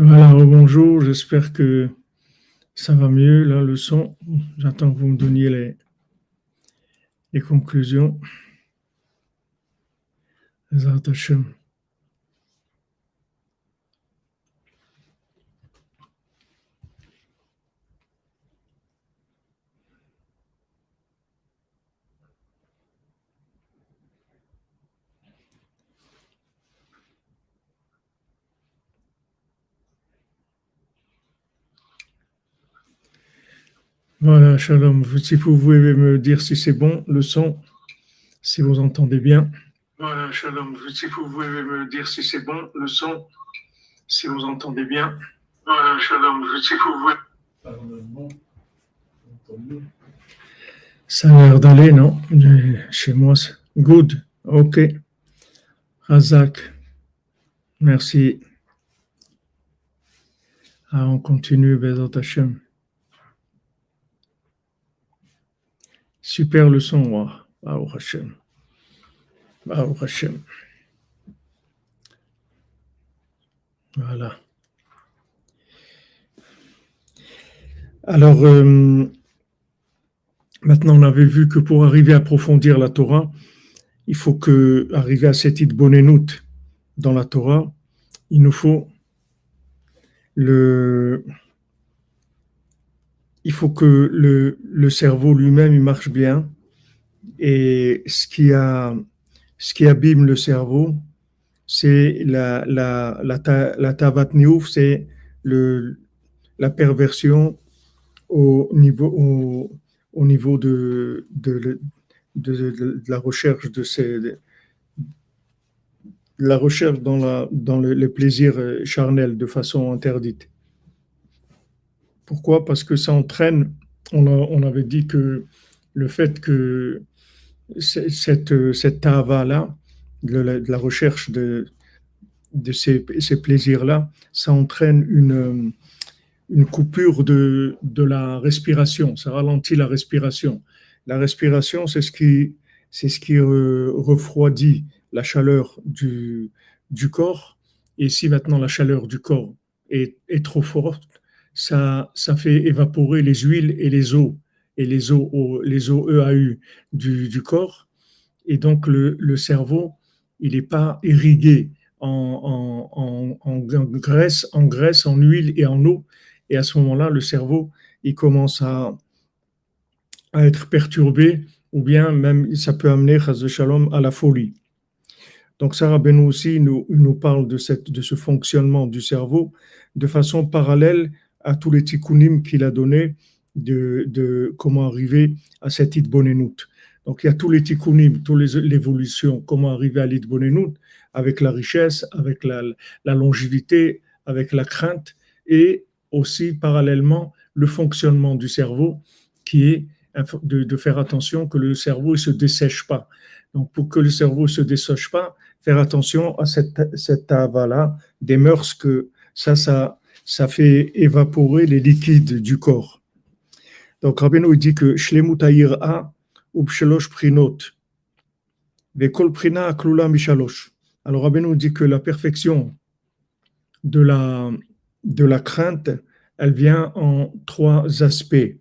Voilà, bonjour, j'espère que ça va mieux, là, le son. J'attends que vous me donniez les conclusions. Bezrat Hashem. Voilà, Shalom. Si vous pouvez me dire si c'est bon, le son, si vous entendez bien. Voilà, Shalom. Si vous pouvez me dire si c'est bon, le son, si vous entendez bien. Voilà, Shalom. Si vous pouvez. Ça a l'air d'aller, non? Chez moi, c'est good. OK. Razak. Merci. Ah, on continue, Bezrat Hashem. Super le son, moi. Baruch Hashem. Baruch Hashem. Voilà. Alors, maintenant, on avait vu que pour arriver à approfondir la Torah, il faut que, arriver à cette idbonenout dans la Torah, il nous faut il faut que le cerveau lui-même il marche bien, et ce qui abîme le cerveau, c'est la tavat niouf, c'est la perversion au niveau de la recherche la recherche dans les plaisirs charnels de façon interdite. Pourquoi? Parce que ça entraîne, on avait dit que le fait que cette tava-là, de la recherche de ces plaisirs-là, ça entraîne une coupure de la respiration, ça ralentit la respiration. La respiration, c'est ce qui refroidit la chaleur du corps. Et si maintenant la chaleur du corps est trop forte, ça fait évaporer les huiles et les eaux, les eaux EAU du corps. Et donc le cerveau, il n'est pas irrigué en graisse, en huile et en eau. Et à ce moment-là, le cerveau, il commence à être perturbé, ou bien même ça peut amener, chas de shalom, à la folie. Donc Sarah Benou aussi nous parle de ce fonctionnement du cerveau de façon parallèle à tous les tikkunim qu'il a donnés de comment arriver à cette idbonenout. Donc il y a tous les tikkunim, toutes l'évolution, comment arriver à l'idbonenout, avec la richesse, avec la longévité, avec la crainte, et aussi parallèlement le fonctionnement du cerveau qui est de faire attention que le cerveau ne se dessèche pas. Donc pour que le cerveau ne se dessèche pas, faire attention à cette tava-là, des mœurs que ça fait évaporer les liquides du corps. Donc Rabbeinu dit que Shlemut ha'yir'a ubshalosh prinot vekol prina aklula mishalosh. Alors Rabbeinu dit que la perfection de la crainte, elle vient en trois aspects.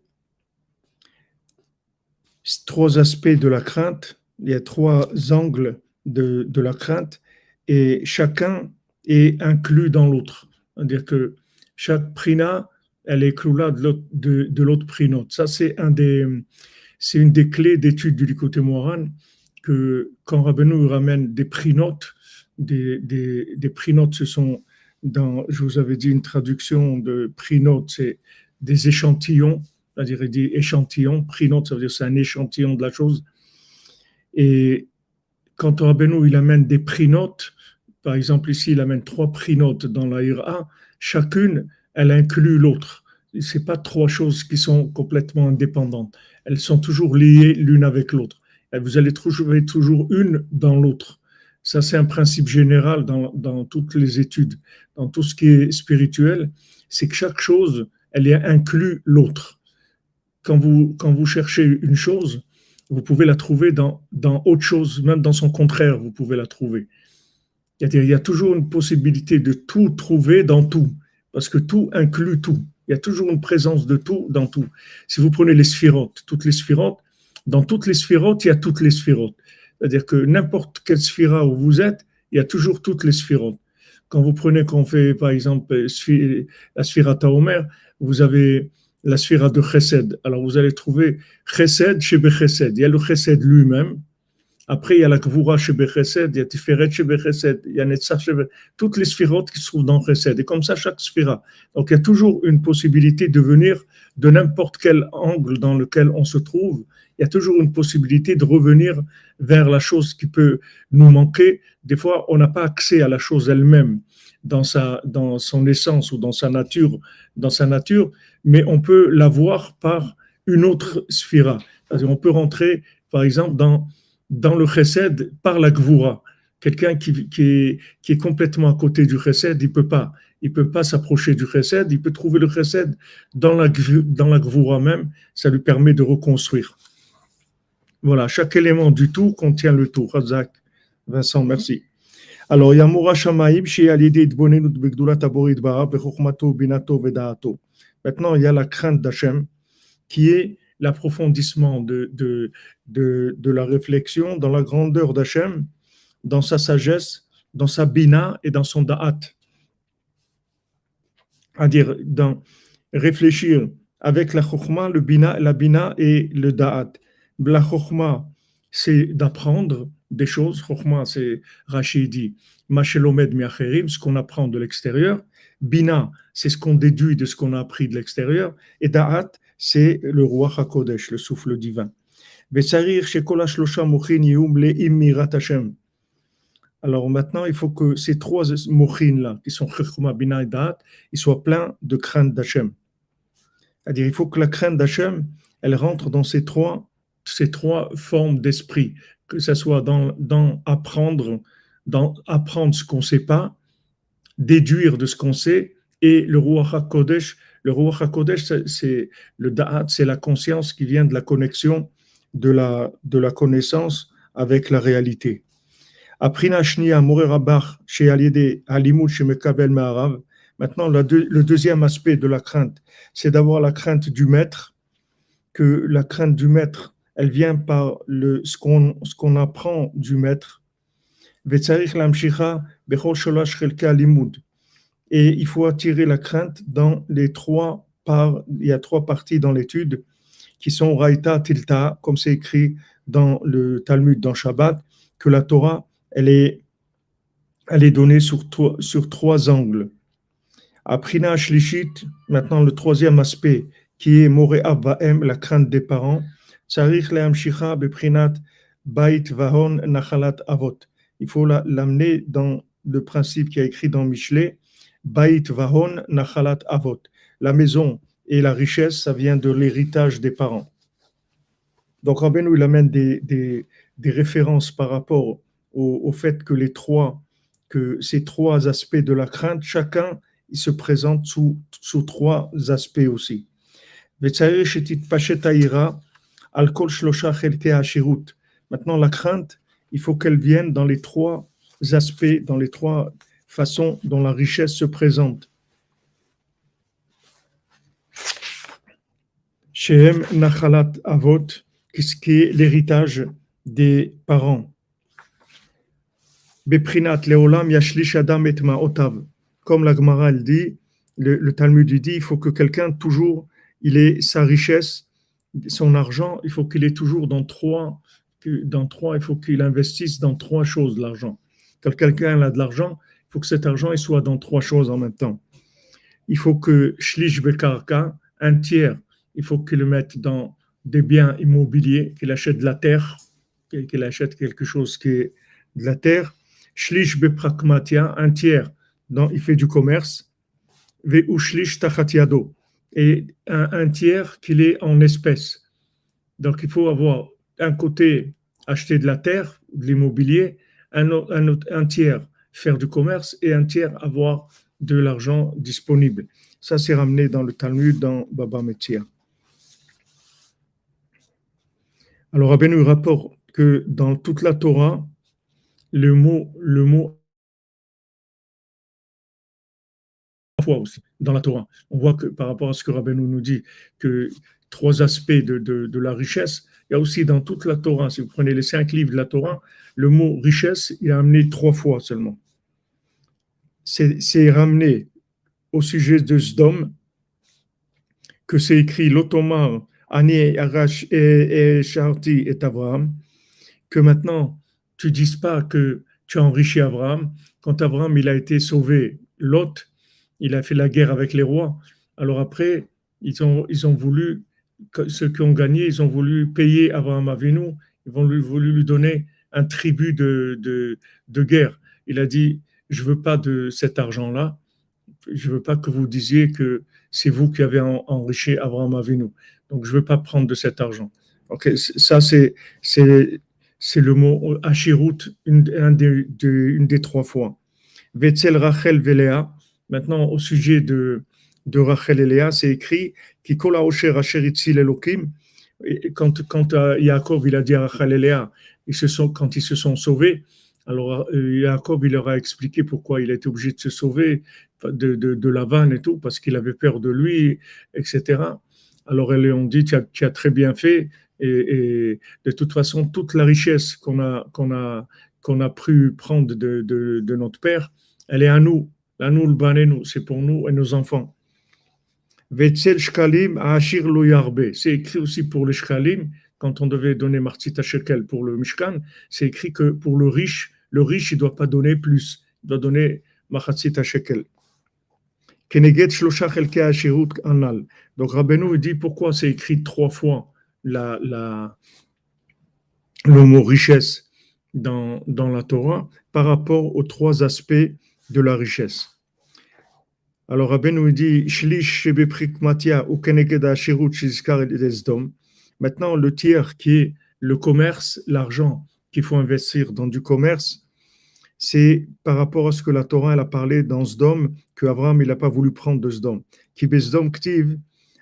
Trois aspects de la crainte, il y a trois angles de la crainte, et chacun est inclus dans l'autre. C'est-à-dire que chaque prina, elle est cloula de l'autre prinote. Ça, c'est une des clés d'étude du Likutei Moharan, que quand Rabbeinu ramène des prinotes, des prinotes, ce sont, je vous avais dit une traduction de prinote, c'est des échantillons, c'est-à-dire il dit échantillon, prinote, ça veut dire c'est un échantillon de la chose. Et quand Rabbeinu il amène des prinotes, par exemple ici il amène 3 prinotes dans la Ira, chacune elle inclut l'autre. C'est pas 3 choses qui sont complètement indépendantes. Elles sont toujours liées l'une avec l'autre. Et vous allez trouver toujours une dans l'autre. Ça c'est un principe général dans toutes les études, dans tout ce qui est spirituel, c'est que chaque chose elle inclut l'autre. Quand vous cherchez une chose, vous pouvez la trouver dans autre chose, même dans son contraire, vous pouvez la trouver. C'est-à-dire, il y a toujours une possibilité de tout trouver dans tout. parce que tout inclut tout. Il y a toujours une présence de tout dans tout. Si vous prenez les sphirotes, toutes les sphirotes, dans toutes les sphirotes, il y a toutes les sphirotes. C'est-à-dire que n'importe quelle sphira où vous êtes, il y a toujours toutes les sphirotes. Quand on fait par exemple la sphira Taomer, vous avez la sphira de Chesed. Alors vous allez trouver Chesed chez Bechesed. Il y a le Chesed lui-même. Après, il y a la Gvura chez Bechesed, il y a Tiferet chez Bechesed, il y a Netzach chez Bechesed, toutes les sphirotes qui se trouvent dans Chesed. Et comme ça, chaque sphira. Donc, il y a toujours une possibilité de venir de n'importe quel angle dans lequel on se trouve. Il y a toujours une possibilité de revenir vers la chose qui peut nous manquer. Des fois, on n'a pas accès à la chose elle-même dans son essence ou dans sa nature, mais on peut la voir par une autre sphira. C'est-à-dire, on peut rentrer, par exemple, dans le chesed par la gvura. Quelqu'un qui est complètement à côté du chesed, il peut pas s'approcher du chesed, il peut trouver le chesed dans la gvura même, ça lui permet de reconstruire. Voilà, chaque élément du tout contient le tout. Razak, Vincent, merci. Alors, il y a Mura Shamaim, chez Alidé Idbonenut Begdulat Aborit Bara, Bechokmato, Binato, Vedaato. Maintenant, il y a la crainte d'Hachem, qui est l'approfondissement de la réflexion dans la grandeur d'Hachem, dans sa sagesse, dans sa bina et dans son da'at. C'est-à-dire, dans réfléchir avec la chokhma, la bina et le da'at. La chokhma, c'est d'apprendre des choses. Chokhma, c'est Rachid dit, Mashelomed miacherim, ce qu'on apprend de l'extérieur. Bina, c'est ce qu'on déduit de ce qu'on a appris de l'extérieur. Et da'at, c'est le roi HaKodesh, le souffle divin. Alors maintenant, il faut que ces trois mochin-là, qui sont Chechuma, Bina et Da'at, ils soient pleins de crainte d'Hachem. C'est-à-dire, il faut que la crainte d'Hachem, elle rentre dans ces trois formes d'esprit, que ce soit dans apprendre ce qu'on ne sait pas, déduire de ce qu'on sait, et le Ruach HaKodesh. Le Ruach HaKodesh, c'est le Da'at, c'est la conscience qui vient de la connexion de la connaissance avec la réalité. Aprina Shnia Morerabach chez Aliede Alimut chez Mekabel Ma'arav. Maintenant, le deuxième aspect de la crainte, c'est d'avoir la crainte du maître, que la crainte du maître, elle vient par ce qu'on apprend du maître. Vetzarich lamshicha bechol sholosh chelka limud. Et il faut attirer la crainte dans les trois parts. Il y a trois parties dans l'étude qui sont Raïta, Tilta, comme c'est écrit dans le Talmud, dans Shabbat, que la Torah, elle est donnée sur trois angles. Aprina Shlishit, maintenant le troisième aspect, qui est More Abbaem, la crainte des parents. Tsarich le'amshicha beprinat bait vahon nachalat avot. Il faut l'amener dans le principe qui est écrit dans Michelet, Bait vahon nachalat avot. La maison et la richesse, ça vient de l'héritage des parents. Donc Rabbeinu, il amène des références par rapport au fait que ces trois aspects de la crainte, chacun, il se présente sous trois aspects aussi. Maintenant, la crainte, il faut qu'elle vienne dans les trois aspects, dans les trois façon dont la richesse se présente. Shehem Nachalat Avot, qui est l'héritage des parents. Beprinat Leolam Yashlish Adam et Ma'otav. Comme la Gemara elle dit, le Talmud dit, il faut que quelqu'un toujours, il ait sa richesse, son argent, il faut qu'il ait toujours dans trois, il faut qu'il investisse dans trois choses l'argent. Quand quelqu'un a de l'argent, il faut que cet argent il soit dans trois choses en même temps. Il faut que Shlish Bekarka, un tiers, il faut qu'il le mette dans des biens immobiliers, qu'il achète de la terre, qu'il achète quelque chose qui est de la terre. Shlish Beprakmatia, un tiers, il fait du commerce. Ve'u Shlish Tachatiado, et un tiers qu'il est en espèces. Donc il faut avoir un côté acheter de la terre, de l'immobilier, un tiers faire du commerce et un tiers avoir de l'argent disponible. Ça, c'est ramené dans le Talmud, dans Baba Metzia. Alors, Rabbeinu rapporte que dans toute la Torah, le mot fois aussi dans la Torah. On voit que par rapport à ce que Rabbeinu nous dit, que trois aspects de la richesse, il y a aussi dans toute la Torah, si vous prenez les 5 livres de la Torah, le mot richesse, il est amené 3 fois seulement. C'est ramené au sujet de Sdom, que c'est écrit l'Ottomar, Ani, Arash et Sharti et Abraham, que maintenant, tu ne dises pas que tu as enrichi Abraham. Quand Abraham il a été sauvé, Lot, il a fait la guerre avec les rois. Alors après, ils ont voulu, ceux qui ont gagné, ils ont voulu payer Abraham Avinu, ils ont voulu lui donner un tribut de guerre. Il a dit, je ne veux pas de cet argent-là, je ne veux pas que vous disiez que c'est vous qui avez enrichi Abraham Avinu. Donc, je ne veux pas prendre de cet argent. Ok, ça, c'est le mot Hashirut, une des 3 fois. Vetzel Rachel Velea. Maintenant, au sujet de Rachel et Léa, c'est écrit Kikol Haosher Asher Itzil Elokim. Quand Yaakov il a dit à Rachel et Léa, quand ils se sont sauvés, alors Yaakov il leur a expliqué pourquoi il était obligé de se sauver de Lavan et tout, parce qu'il avait peur de lui, etc. Alors elles lui ont dit tu as très bien fait, et de toute façon, toute la richesse qu'on a pu prendre de notre père, elle est à nous le banenu, c'est pour nous et nos enfants. Vetzel shkalim ashir lo yarbe. C'est écrit aussi pour les shkalim, quand on devait donner martzita shekel pour le mishkan, c'est écrit que pour le riche, il ne doit pas donner plus, il doit donner martzita shekel. Keneged shlosha chelkei hashirut anal. Donc Rabbeinu dit pourquoi c'est écrit 3 fois le mot richesse dans la Torah par rapport aux 3 aspects de la richesse. Alors Rabbeinu dit shlish shebeprik-matia ou keneged hashirut shizkar et-esdom. Maintenant, le tiers qui est le commerce, l'argent qu'il faut investir dans du commerce, c'est par rapport à ce que la Torah elle a parlé dans Sdom, que Abraham il n'a pas voulu prendre de Sdom. Ki besdom ktiv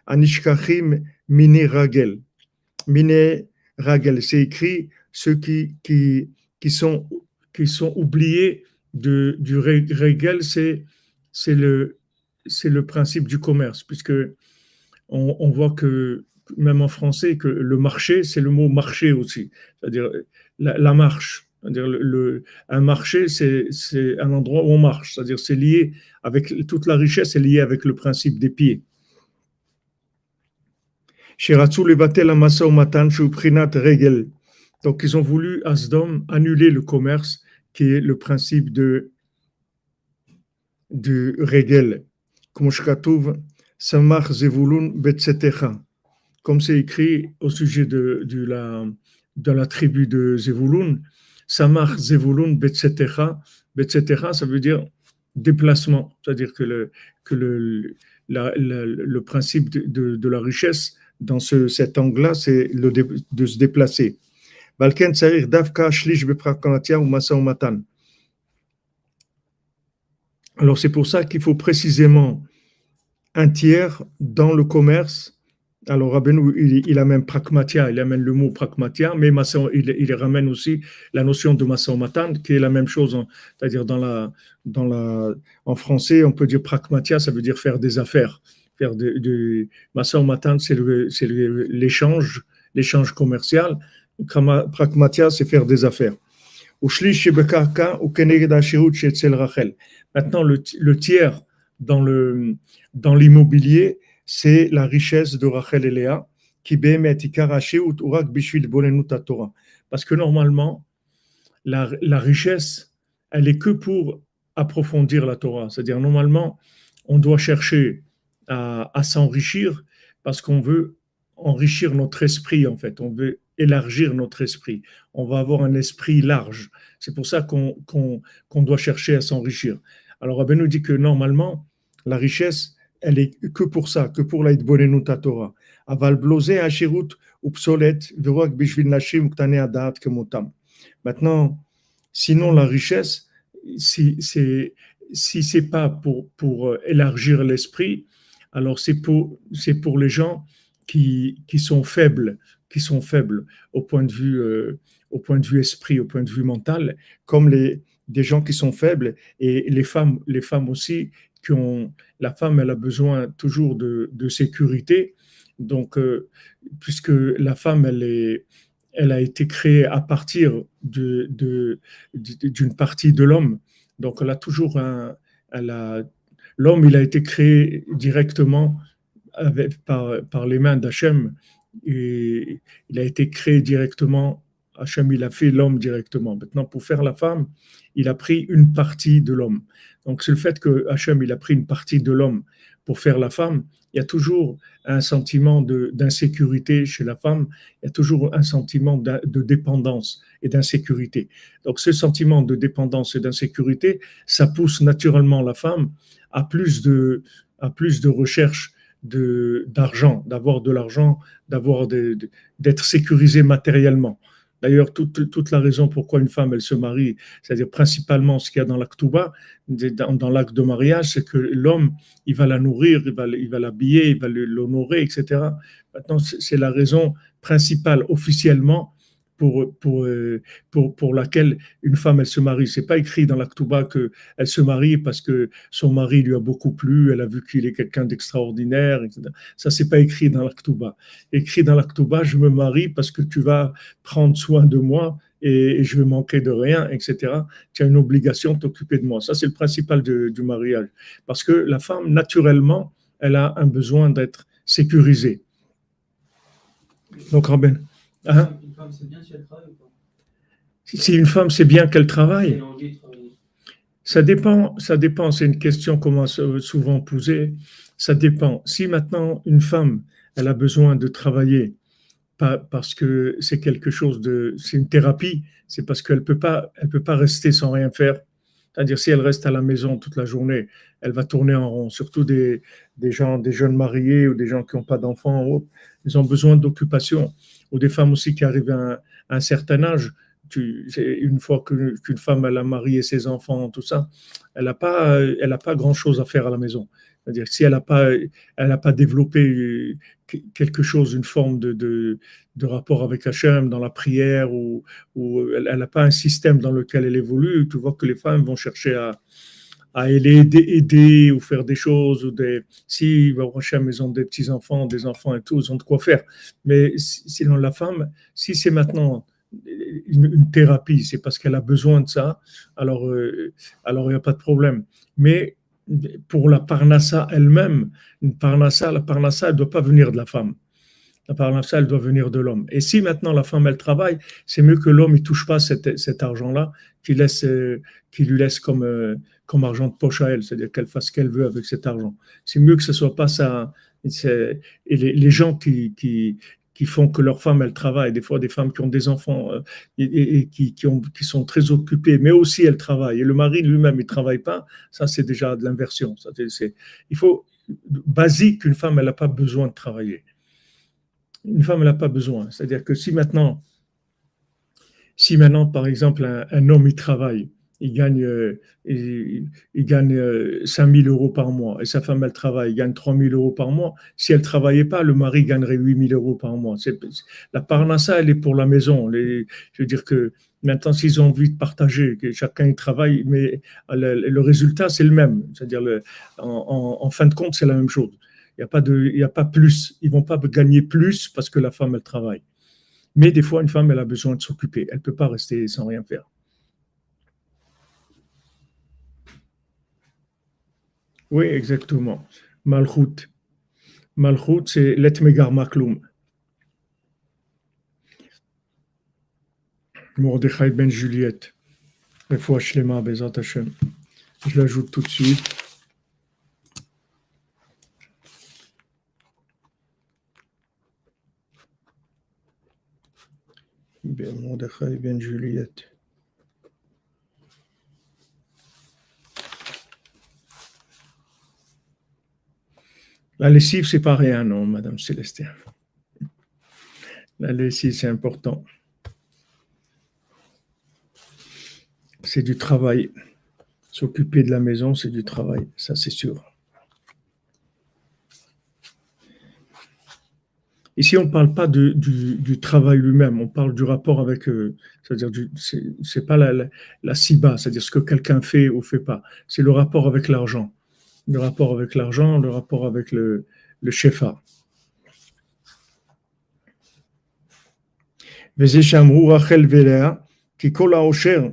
anishkachim mine ragel. Mine ragel, c'est écrit ceux qui sont oubliés du ragel, c'est le principe du commerce, puisque on voit que même en français que le marché, c'est le mot marché aussi, c'est-à-dire la marche. C'est-à-dire un marché, c'est un endroit où on marche, c'est-à-dire c'est lié avec toute la richesse, est liée avec le principe des pieds. Donc ils ont voulu à Sdom annuler le commerce qui est le principe de regel. Comme c'est écrit au sujet de la tribu de Zevulun, Samach Zevulun Betsetecha. Betsetecha, ça veut dire déplacement. C'est-à-dire que le principe de la richesse, dans cet angle-là, c'est de se déplacer. Balken Tsarir Davka Shlish Beprakanatia ou Masa Matan. Alors c'est pour ça qu'il faut précisément un tiers dans le commerce. Alors Rabbeinu, il amène pragmatia, il amène le mot pragmatia, mais il ramène aussi la notion de masa matan, qui est la même chose, c'est-à-dire en français, on peut dire pragmatia, ça veut dire faire des affaires. Faire masa matan, c'est l'échange commercial. Pragmatia, c'est faire des affaires. Maintenant, le tiers dans l'immobilier, c'est la richesse de Rachel et Léa qui parce que normalement la richesse elle est que pour approfondir la Torah, c'est-à-dire normalement on doit chercher à s'enrichir parce qu'on veut enrichir notre esprit, en fait on veut élargir notre esprit, on va avoir un esprit large, c'est pour ça qu'on doit chercher à s'enrichir. Alors Rabbeinu nous dit que normalement la richesse elle est que pour ça, que pour la Hitbonenut Torah. Aval blosé hashirut upsolet v'roak bishvil nashim ktane adat kemotam. Maintenant, sinon la richesse, si c'est pas pour élargir l'esprit, alors c'est pour les gens qui sont faibles au point de vue esprit, au point de vue mental, comme des gens qui sont faibles et les femmes aussi la femme, elle a besoin toujours de sécurité. Donc, puisque la femme, elle a été créée à partir d'une partie de l'homme. Donc, elle a toujours elle a, l'homme, il a été créé directement par les mains d'Hachem. Et il a été créé directement. Hachem, il a fait l'homme directement. Maintenant, pour faire la femme, il a pris une partie de l'homme. Donc, c'est le fait que Hachem, il a pris une partie de l'homme pour faire la femme. Il y a toujours un sentiment d'insécurité chez la femme. Il y a toujours un sentiment de dépendance et d'insécurité. Donc, ce sentiment de dépendance et d'insécurité, ça pousse naturellement la femme à plus de recherche d'argent, d'avoir de l'argent, d'être sécurisée matériellement. D'ailleurs, toute la raison pourquoi une femme, elle se marie, c'est-à-dire principalement ce qu'il y a dans l'acte-touba, dans l'acte de mariage, c'est que l'homme, il va la nourrir, il va l'habiller, il va l'honorer, etc. Maintenant, c'est la raison principale officiellement pour laquelle une femme, elle se marie. C'est pas écrit dans l'acte-touba qu'elle se marie parce que son mari lui a beaucoup plu, elle a vu qu'il est quelqu'un d'extraordinaire, etc. Ça, c'est pas écrit dans l'acte-touba. Écrit dans l'acte-touba, je me marie parce que tu vas prendre soin de moi et je vais manquer de rien, etc. Tu as une obligation de t'occuper de moi. Ça, c'est le principal du mariage. Parce que la femme, naturellement, elle a un besoin d'être sécurisée. Donc, Rabben, hein? Une femme, c'est bien si elle travaille ou pas? Si une femme sait bien qu'elle travaille, Elle a envie de travailler. ça dépend, c'est une question qu'on m'a souvent posée. Ça dépend. Si maintenant une femme, elle a besoin de travailler, pas parce que c'est quelque chose c'est une thérapie, c'est parce elle peut pas rester sans rien faire. C'est-à-dire, si elle reste à la maison toute la journée, elle va tourner en rond. Surtout des gens, des jeunes mariés ou des gens qui n'ont pas d'enfants, ils ont besoin d'occupation. Ou des femmes aussi qui arrivent à un certain âge. Une fois qu'une femme elle a marié ses enfants, tout ça, elle a pas grand-chose à faire à la maison. C'est-à-dire, si elle a pas développé quelque chose, une forme de rapport avec Hachem dans la prière, ou elle n'a pas un système dans lequel elle évolue, tu vois que les femmes vont chercher à aider ou faire des choses, si Hachem, ils ont des petits-enfants, des enfants et tout, ils ont de quoi faire. Mais sinon, la femme, si c'est maintenant une thérapie, c'est parce qu'elle a besoin de ça, alors il n'y a pas de problème. Mais pour la parnassa elle-même, la parnassa, elle ne doit pas venir de la femme. La parnassa, elle doit venir de l'homme. Et si maintenant la femme, elle travaille, c'est mieux que l'homme ne touche pas cet argent-là, qu'il lui laisse comme argent de poche à elle, c'est-à-dire qu'elle fasse ce qu'elle veut avec cet argent. C'est mieux que ce ne soit pas ça. Et les gens qui font que leur femme, elle travaille, des fois des femmes qui ont des enfants et qui sont très occupées, mais aussi elles travaillent. Et le mari lui-même, il ne travaille pas, ça c'est déjà de l'inversion. Il faut, basique, une femme, elle n'a pas besoin de travailler. Une femme, elle n'a pas besoin. C'est-à-dire que si maintenant, par exemple, un homme, il travaille, il gagne 5 000 euros par mois, et sa femme, elle travaille, il gagne 3 000 euros par mois. Si elle ne travaillait pas, le mari gagnerait 8 000 euros par mois. La parnassa, elle est pour la maison. Je veux dire que maintenant, s'ils ont envie de partager, que chacun y travaille, mais le résultat, c'est le même. C'est-à-dire, en fin de compte, c'est la même chose. Il y a pas plus. Ils vont pas gagner plus parce que la femme, elle travaille. Mais des fois, une femme, elle a besoin de s'occuper. Elle ne peut pas rester sans rien faire. Oui, exactement. Malchut. Malchut, c'est l'etmegar makloum. Mordechai ben Juliette. Refoua shlema bezat Hashem. Je l'ajoute tout de suite. Mordechai ben Juliette. La lessive, c'est pas rien, non, Madame Célestin. La lessive, c'est important. C'est du travail. S'occuper de la maison, c'est du travail, ça c'est sûr. Ici, on ne parle pas du travail lui-même, on parle du rapport avec, c'est-à-dire, c'est pas la siba, c'est-à-dire ce que quelqu'un fait ou fait pas, c'est le rapport avec l'argent. le rapport avec l'argent, le rapport avec le shefa. וזה שאמרו רחל ולאה, כי כל העושר,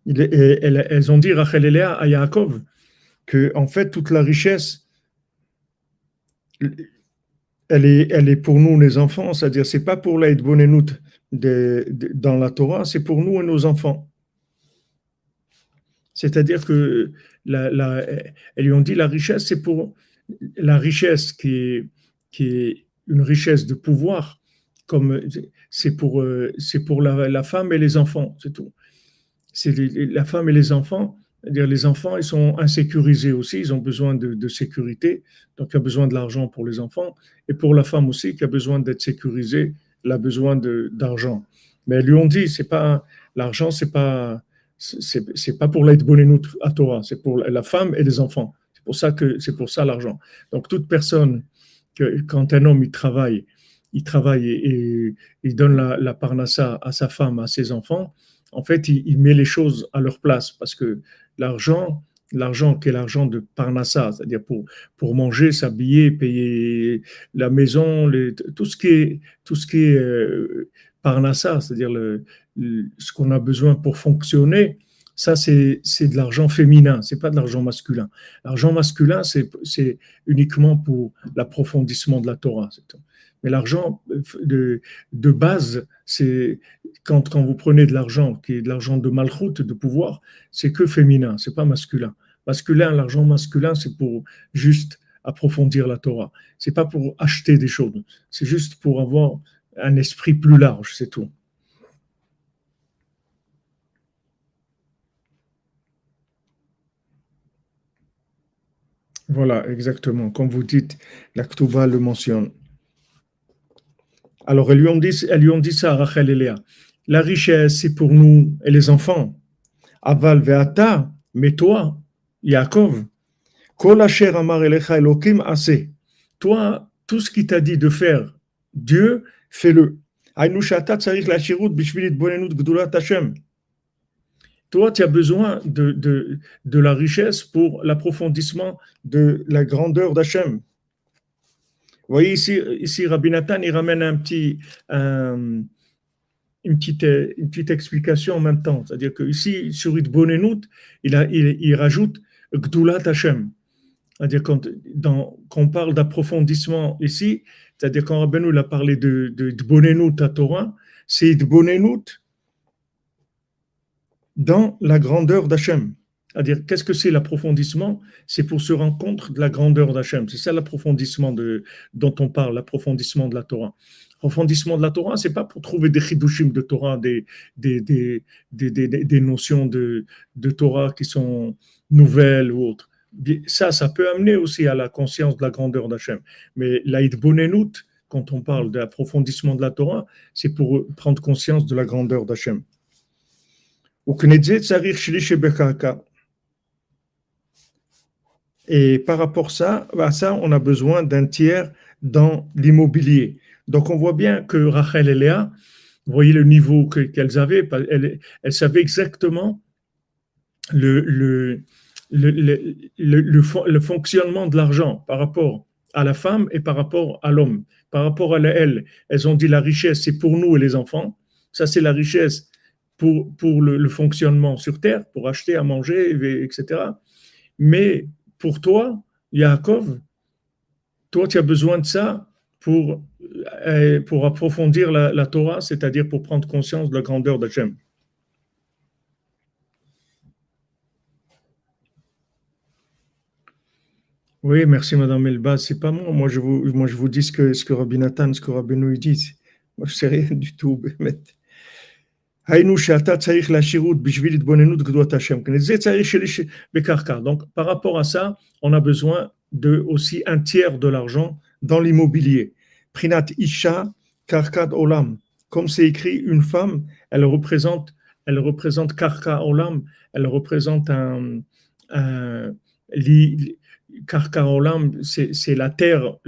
elles ont dit Rachel et Léa à Yaakov que en fait toute la richesse elle est pour nous les enfants, c'est-à-dire c'est pas pour la Hitbonenut dans la Torah, c'est pour nous et nos enfants. C'est-à-dire que elles lui ont dit la richesse, c'est pour la richesse qui est une richesse de pouvoir, comme c'est pour la femme et les enfants, c'est tout. C'est la femme et les enfants, c'est-à-dire les enfants, ils sont insécurisés aussi, ils ont besoin de sécurité, donc il y a besoin de l'argent pour les enfants, et pour la femme aussi qui a besoin d'être sécurisée, elle a besoin d'argent. Mais elles lui ont dit, c'est pas l'argent, c'est pas pour l'Aïtbonenut à Torah, c'est pour la femme et les enfants. C'est pour ça l'argent. Donc toute personne quand un homme il travaille et il donne la parnassa à sa femme, à ses enfants. En fait, il met les choses à leur place parce que l'argent qui est l'argent de parnassa, c'est-à-dire pour manger, s'habiller, payer la maison, tout ce qui est parnassa, c'est-à-dire ce qu'on a besoin pour fonctionner, ça c'est de l'argent féminin, c'est pas de l'argent masculin. L'argent masculin, c'est uniquement pour l'approfondissement de la Torah. C'est tout. Mais l'argent de base, c'est quand vous prenez de l'argent, qui est de l'argent de malchoute, de pouvoir, c'est que féminin, c'est pas masculin. L'argent masculin, c'est pour juste approfondir la Torah. C'est pas pour acheter des choses. C'est juste pour avoir un esprit plus large, c'est tout. Voilà, exactement. Comme vous dites, la Ktouba le mentionne. Alors, elles lui ont dit ça, Rachel et Léa. La richesse, c'est pour nous et les enfants. Aval ve'ata, mais toi, Yaakov, kol asher amar elecha Elokim aseh. Toi, tout ce qu'il t'a dit de faire, Dieu, fais-le. Haynu shata tzarich lashirut bishvil itbonenut gdulat Hashem. Toi, tu as besoin de la richesse pour l'approfondissement de la grandeur d'Hachem. Vous voyez ici Rabbi Nathan, il ramène une petite explication en même temps. C'est-à-dire qu'ici, sur Itbonenut, il rajoute Gdulat Hashem. C'est-à-dire quand on parle d'approfondissement ici, c'est-à-dire quand Rabbeinu il a parlé de Itbonenut à Torah, c'est Itbonenut dans la grandeur d'Hachem. C'est-à-dire, qu'est-ce que c'est l'approfondissement? C'est pour se rendre compte de la grandeur d'Hachem. C'est ça l'approfondissement dont on parle, l'approfondissement de la Torah. L'approfondissement de la Torah, c'est pas pour trouver des chidushim de Torah, des notions de Torah qui sont nouvelles ou autres. Ça peut amener aussi à la conscience de la grandeur d'Hachem. Mais l'Aïd-Bonenut, quand on parle de l'approfondissement de la Torah, c'est pour prendre conscience de la grandeur d'Hachem. Et par rapport à ça, on a besoin d'un tiers dans l'immobilier. Donc on voit bien que Rachel et Léa, vous voyez le niveau qu'elles avaient, elles savaient exactement le fonctionnement de l'argent par rapport à la femme et par rapport à l'homme. Par rapport à elles ont dit la richesse, c'est pour nous et les enfants. Ça, c'est la richesse pour le fonctionnement sur terre, pour acheter à manger, etc. Mais pour toi, Yaakov, toi, tu as besoin de ça pour approfondir la Torah, c'est-à-dire pour prendre conscience de la grandeur d'Hachem. Oui, merci Madame Elbaz. C'est pas moi. Moi, je vous dis ce que Rabbi Nathan, ce que Rabbeinu dit. Moi, je sais rien du tout. Donc, par rapport à ça, on a besoin de aussi un tiers de l'argent dans l'immobilier. Prinat Isha Karkat Olam. Comme c'est écrit, une femme, elle représente Karka Olam, elle représente Karka Olam, c'est la terre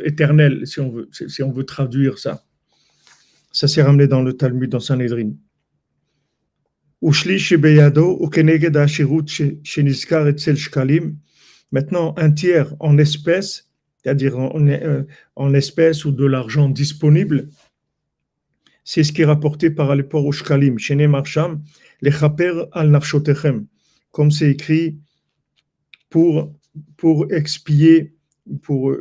éternelle, si on veut traduire ça. Ça s'est ramené dans le Talmud, dans Sanhedrin. Ushlish beyado ukeneged hashirut shenizkar etzel shkalim. Maintenant, un tiers en espèces, c'est-à-dire en espèces ou de l'argent disponible, c'est ce qui est rapporté par rapport au shkalim. Shene marsham lechaper al nafshotechem, comme c'est écrit pour expier, pour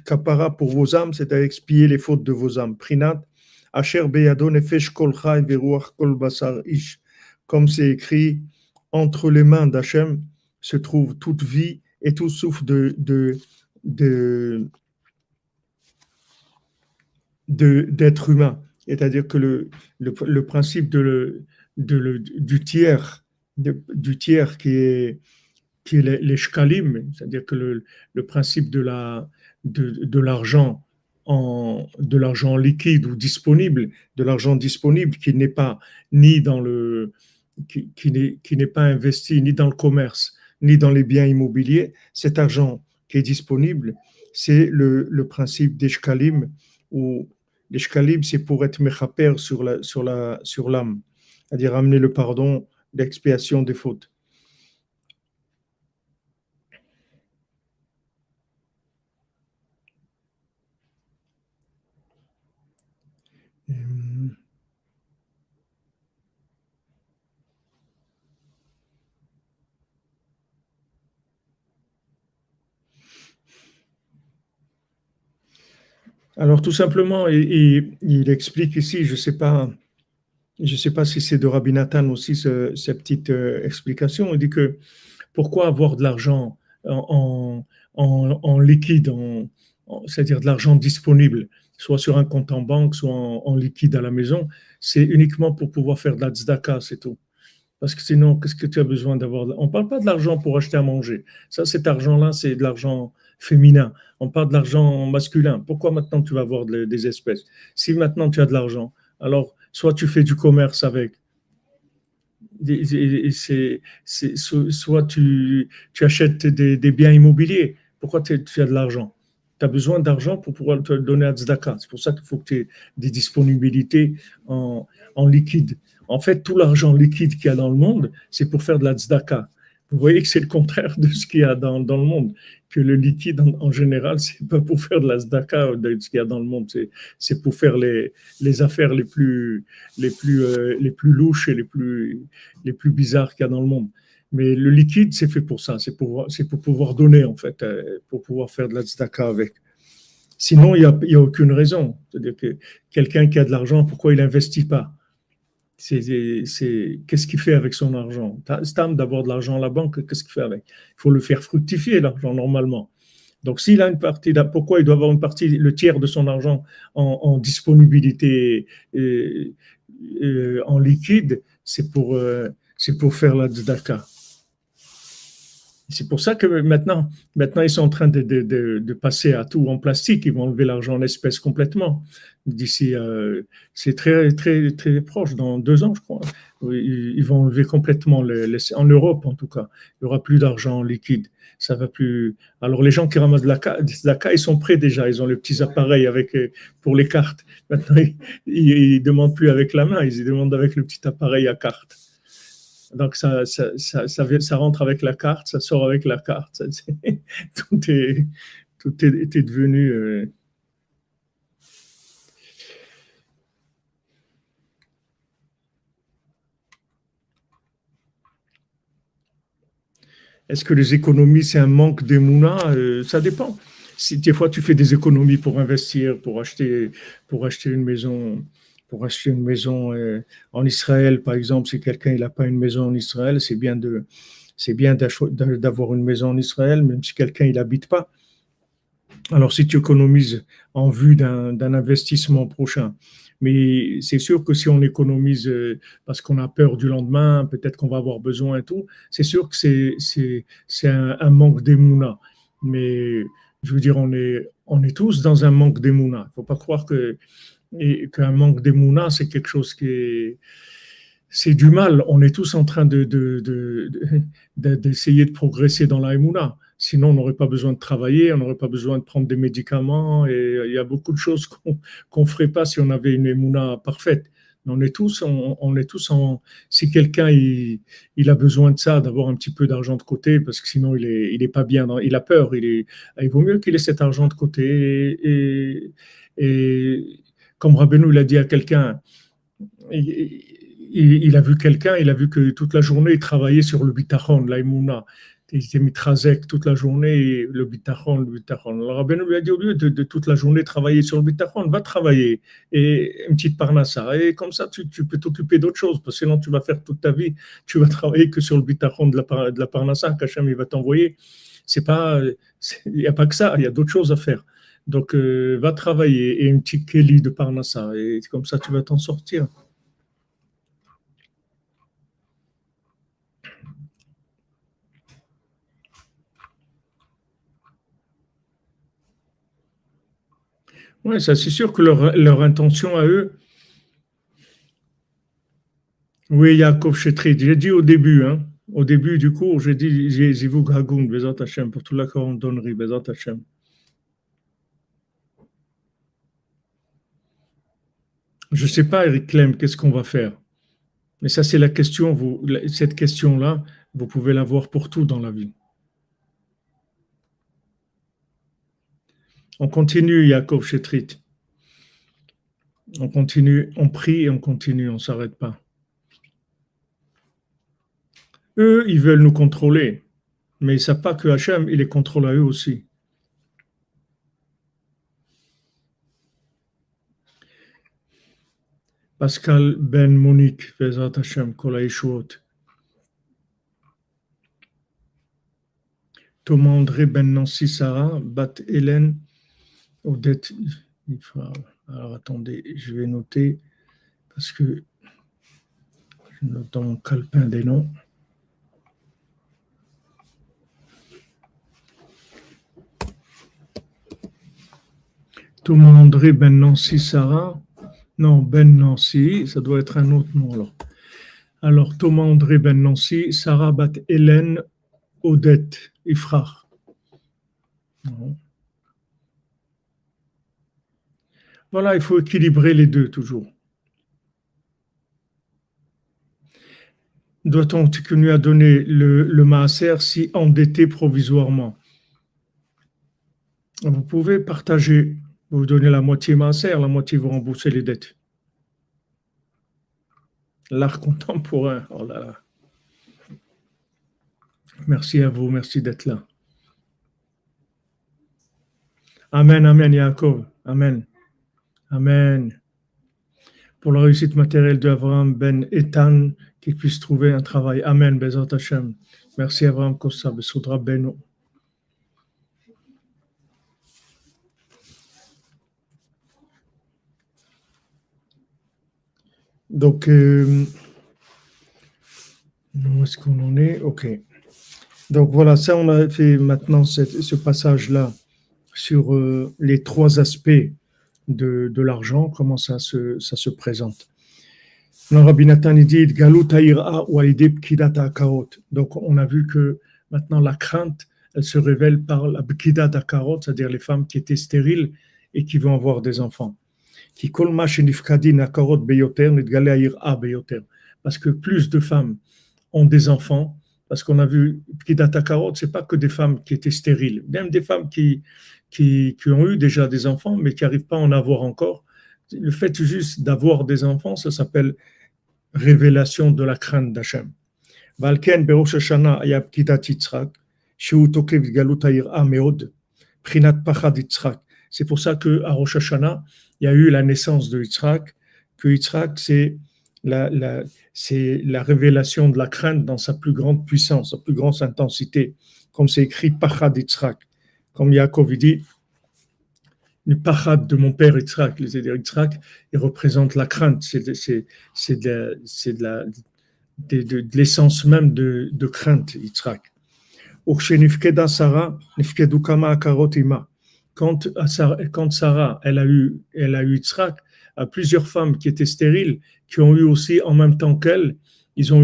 kapara pour vos âmes, c'est-à-dire expier les fautes de vos âmes. Prinat asher beyado nefesh kol chai veruach kol basar ish, comme c'est écrit, entre les mains d'Hachem se trouve toute vie et tout souffle d'être humain. C'est-à-dire que le principe du tiers, du tiers qui est les shkalim, c'est-à-dire que le principe de l'argent de l'argent liquide ou disponible, de l'argent disponible qui n'est pas ni dans qui n'est pas investi ni dans le commerce ni dans les biens immobiliers, cet argent qui est disponible, c'est le principe des shkalim, où les shkalim, c'est pour être mechaper sur l'âme, c'est-à-dire amener le pardon, l'expiation des fautes. Alors tout simplement, il explique ici, je ne sais pas si c'est de Rabbi Nathan aussi cette petite explication. Il dit que pourquoi avoir de l'argent en liquide, c'est-à-dire de l'argent disponible, soit sur un compte en banque, soit en liquide à la maison, c'est uniquement pour pouvoir faire de la tzedaka, c'est tout. Parce que sinon, qu'est-ce que tu as besoin d'avoir? On ne parle pas de l'argent pour acheter à manger. Ça, cet argent-là, c'est de l'argent féminin. On parle de l'argent masculin. Pourquoi maintenant tu vas avoir des espèces? Si maintenant tu as de l'argent, alors soit tu fais du commerce avec, soit tu achètes des biens immobiliers. Pourquoi tu as de l'argent? Tu as besoin d'argent pour pouvoir te donner à tzedaka. C'est pour ça qu'il faut que tu aies des disponibilités en liquide. En fait, tout l'argent liquide qu'il y a dans le monde, c'est pour faire de la tzedaka. Vous voyez que c'est le contraire de ce qu'il y a dans le monde. Que le liquide, en général, c'est pas pour faire de la tzedaka de ce qu'il y a dans le monde. C'est pour faire les affaires les plus louches et les plus bizarres qu'il y a dans le monde. Mais le liquide, c'est fait pour ça. C'est pour pouvoir donner, en fait, pour pouvoir faire de la tzedaka avec. Sinon, il y a aucune raison. C'est-à-dire que quelqu'un qui a de l'argent, pourquoi il n'investit pas? Qu'est-ce qu'il fait avec son argent? Stam d'avoir de l'argent à la banque, qu'est-ce qu'il fait avec? Il faut le faire fructifier, l'argent, normalement. Donc, s'il a une partie, pourquoi il doit avoir une partie, le tiers de son argent en disponibilité en liquide? C'est pour faire la tzedaka. C'est pour ça que maintenant, ils sont en train de passer à tout en plastique. Ils vont enlever l'argent en espèces complètement. D'ici, c'est très, très, très proche, dans 2 ans, je crois. Ils vont enlever complètement, en Europe en tout cas. Il n'y aura plus d'argent liquide. Ça va plus. Alors, les gens qui ramassent de la CA, ils sont prêts déjà. Ils ont les petits appareils pour les cartes. Maintenant, ils ne demandent plus avec la main, ils demandent avec le petit appareil à carte. Donc, ça rentre avec la carte, ça sort avec la carte. Tout est devenu. Est-ce que les économies, c'est un manque d'émouna? Ça dépend. Si des fois tu fais des économies pour investir, pour acheter une maison. Pour acheter une maison en Israël, par exemple, si quelqu'un n'a pas une maison en Israël, c'est bien d'avoir une maison en Israël, même si quelqu'un il n'habite pas. Alors, si tu économises en vue d'un investissement prochain, mais c'est sûr que si on économise parce qu'on a peur du lendemain, peut-être qu'on va avoir besoin et tout, c'est sûr que c'est un manque d'émouna. Mais je veux dire, on est tous dans un manque d'émouna. Il ne faut pas croire qu'un manque d'émouna, c'est quelque chose c'est du mal. On est tous en train d'essayer de progresser dans la émouna. Sinon, on n'aurait pas besoin de travailler, on n'aurait pas besoin de prendre des médicaments. Et il y a beaucoup de choses qu'on ne ferait pas si on avait une émouna parfaite. On est tous en. Si quelqu'un il a besoin de ça, d'avoir un petit peu d'argent de côté, parce que sinon il est pas bien, il a peur, il vaut mieux qu'il ait cet argent de côté. Et comme Rabbeinu il a dit à quelqu'un, il a vu quelqu'un, il a vu que toute la journée il travaillait sur le bitachon, l'aïmouna. Il était mitrazek toute la journée, le bitachon, le bitachon. Alors Rabbeinu lui a dit au lieu de toute la journée travailler sur le bitachon, va travailler et une petite parnassa. Et comme ça, tu peux t'occuper d'autre chose, parce que sinon tu vas faire toute ta vie, tu vas travailler que sur le bitachon de la parnassa qu'Hachem il va t'envoyer. C'est pas, il n'y a pas que ça, il y a d'autres choses à faire. Donc va travailler et une petite kéli de parnassa et comme ça tu vas t'en sortir. Oui, ça c'est sûr que leur intention à eux. Oui, Yaakov Chetrit, j'ai dit au début, hein, au début du cours, j'ai dit Zivug Hagoun, Bezat Hashem, pour toute la coordonnerie, Bezat Hashem. Je ne sais pas, Eric Clem, qu'est-ce qu'on va faire? Mais ça, c'est la question, cette question-là, vous pouvez l'avoir pour tout dans la vie. On continue, Yaakov Chetrit. On continue, on prie et on continue, on ne s'arrête pas. Eux, ils veulent nous contrôler, mais ils ne savent pas que Hachem, il les contrôle à eux aussi. Pascal Ben Monique, Bezat Hashem, Kol HaYeshuot. Thomas André Ben Nancy Sarah, Bat Hélène, Odette. Alors attendez, je vais noter parce que je note dans mon calepin des noms. Thomas André Ben Nancy Sarah. Non, Ben Nancy, ça doit être un autre nom alors. Alors Thomas André Ben Nancy, Sarah Bat Hélène, Odette, Ifrach. Non. Voilà, il faut équilibrer les deux toujours. Doit-on continuer à donner le maaser si endetté provisoirement? Vous pouvez partager, vous donnez la moitié maaser, la moitié vous remboursez les dettes. L'art contemporain, oh là là. Merci à vous, merci d'être là. Amen, amen, Yaakov, amen, amen. Pour la réussite matérielle d'Abraham Ben Etan, qu'il puisse trouver un travail. Amen, Bezat Hashem. Merci Abraham Kossa, Besoudra Beno. Donc, où est-ce qu'on en est? Ok. Donc voilà, ça on a fait maintenant ce passage-là sur les trois aspects de l'argent, comment ça se présente. Rabbi Nathan dit donc on a vu que maintenant la crainte, elle se révèle par la bkida d'akarot, c'est-à-dire les femmes qui étaient stériles et qui vont avoir des enfants. Parce que plus de femmes ont des enfants, parce qu'on a vu bkida d'akarot, c'est pas que des femmes qui étaient stériles, même des femmes qui ont eu déjà des enfants mais qui n'arrivent pas à en avoir encore. Le fait juste d'avoir des enfants, ça s'appelle révélation de la crainte d'Hachem. Valken berosh Hashanah aya pkidat Yitzhak, shehu tokev galut hayirah meod, prinat pachad Yitzhak. C'est pour ça que à Rosh Hashanah, il y a eu la naissance de Yitzhak, que Yitzhak c'est la révélation de la crainte dans sa plus grande puissance, sa plus grande intensité, comme c'est écrit pachad Yitzhak, comme Yaakov dit. Le pachad de mon père Yitzhak, c'est-à-dire Yitzhak, il représente la crainte, c'est de l'essence même de crainte, Yitzhak. Quand Sarah, elle a eu Yitzhak, à plusieurs femmes qui étaient stériles, qui ont eu aussi en même temps qu'elle, elles ont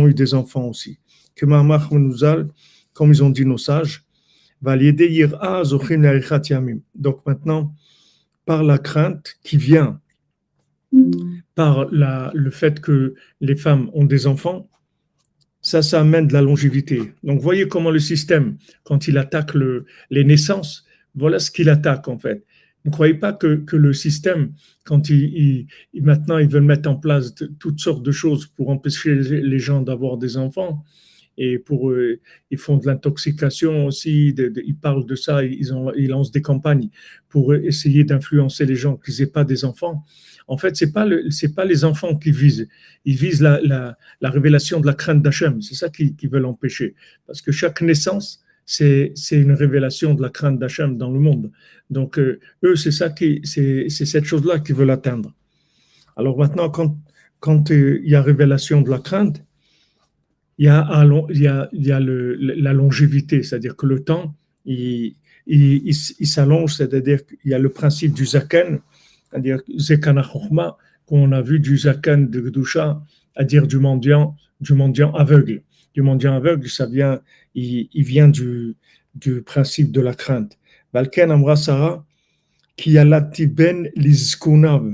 eu des enfants aussi. Comme ils ont dit nos sages, donc maintenant, par la crainte qui vient par le fait que les femmes ont des enfants, ça amène de la longévité. Donc, voyez comment le système, quand il attaque les naissances, voilà ce qu'il attaque en fait. Ne croyez pas que le système, quand maintenant ils veulent mettre en place toutes sortes de choses pour empêcher les gens d'avoir des enfants, et ils font de l'intoxication aussi, ils parlent de ça, ils lancent des campagnes pour essayer d'influencer les gens qu'ils n'aient pas des enfants. En fait, c'est pas les enfants qui visent, ils visent la révélation de la crainte d'Hachem, c'est ça qu'ils veulent empêcher. Parce que chaque naissance, c'est une révélation de la crainte d'Hachem dans le monde. Donc, eux, c'est cette chose-là qu'ils veulent atteindre. Alors maintenant, quand il y a révélation de la crainte, il y a la longévité, c'est-à-dire que le temps, il s'allonge, c'est-à-dire qu'il y a le principe du zaken, c'est-à-dire zekana chokma, qu'on a vu du zaken de Gdusha, c'est-à-dire du mendiant aveugle. Du mendiant aveugle, il vient du principe de la crainte. Balken amra Sarah, qui a latiben lizkunav.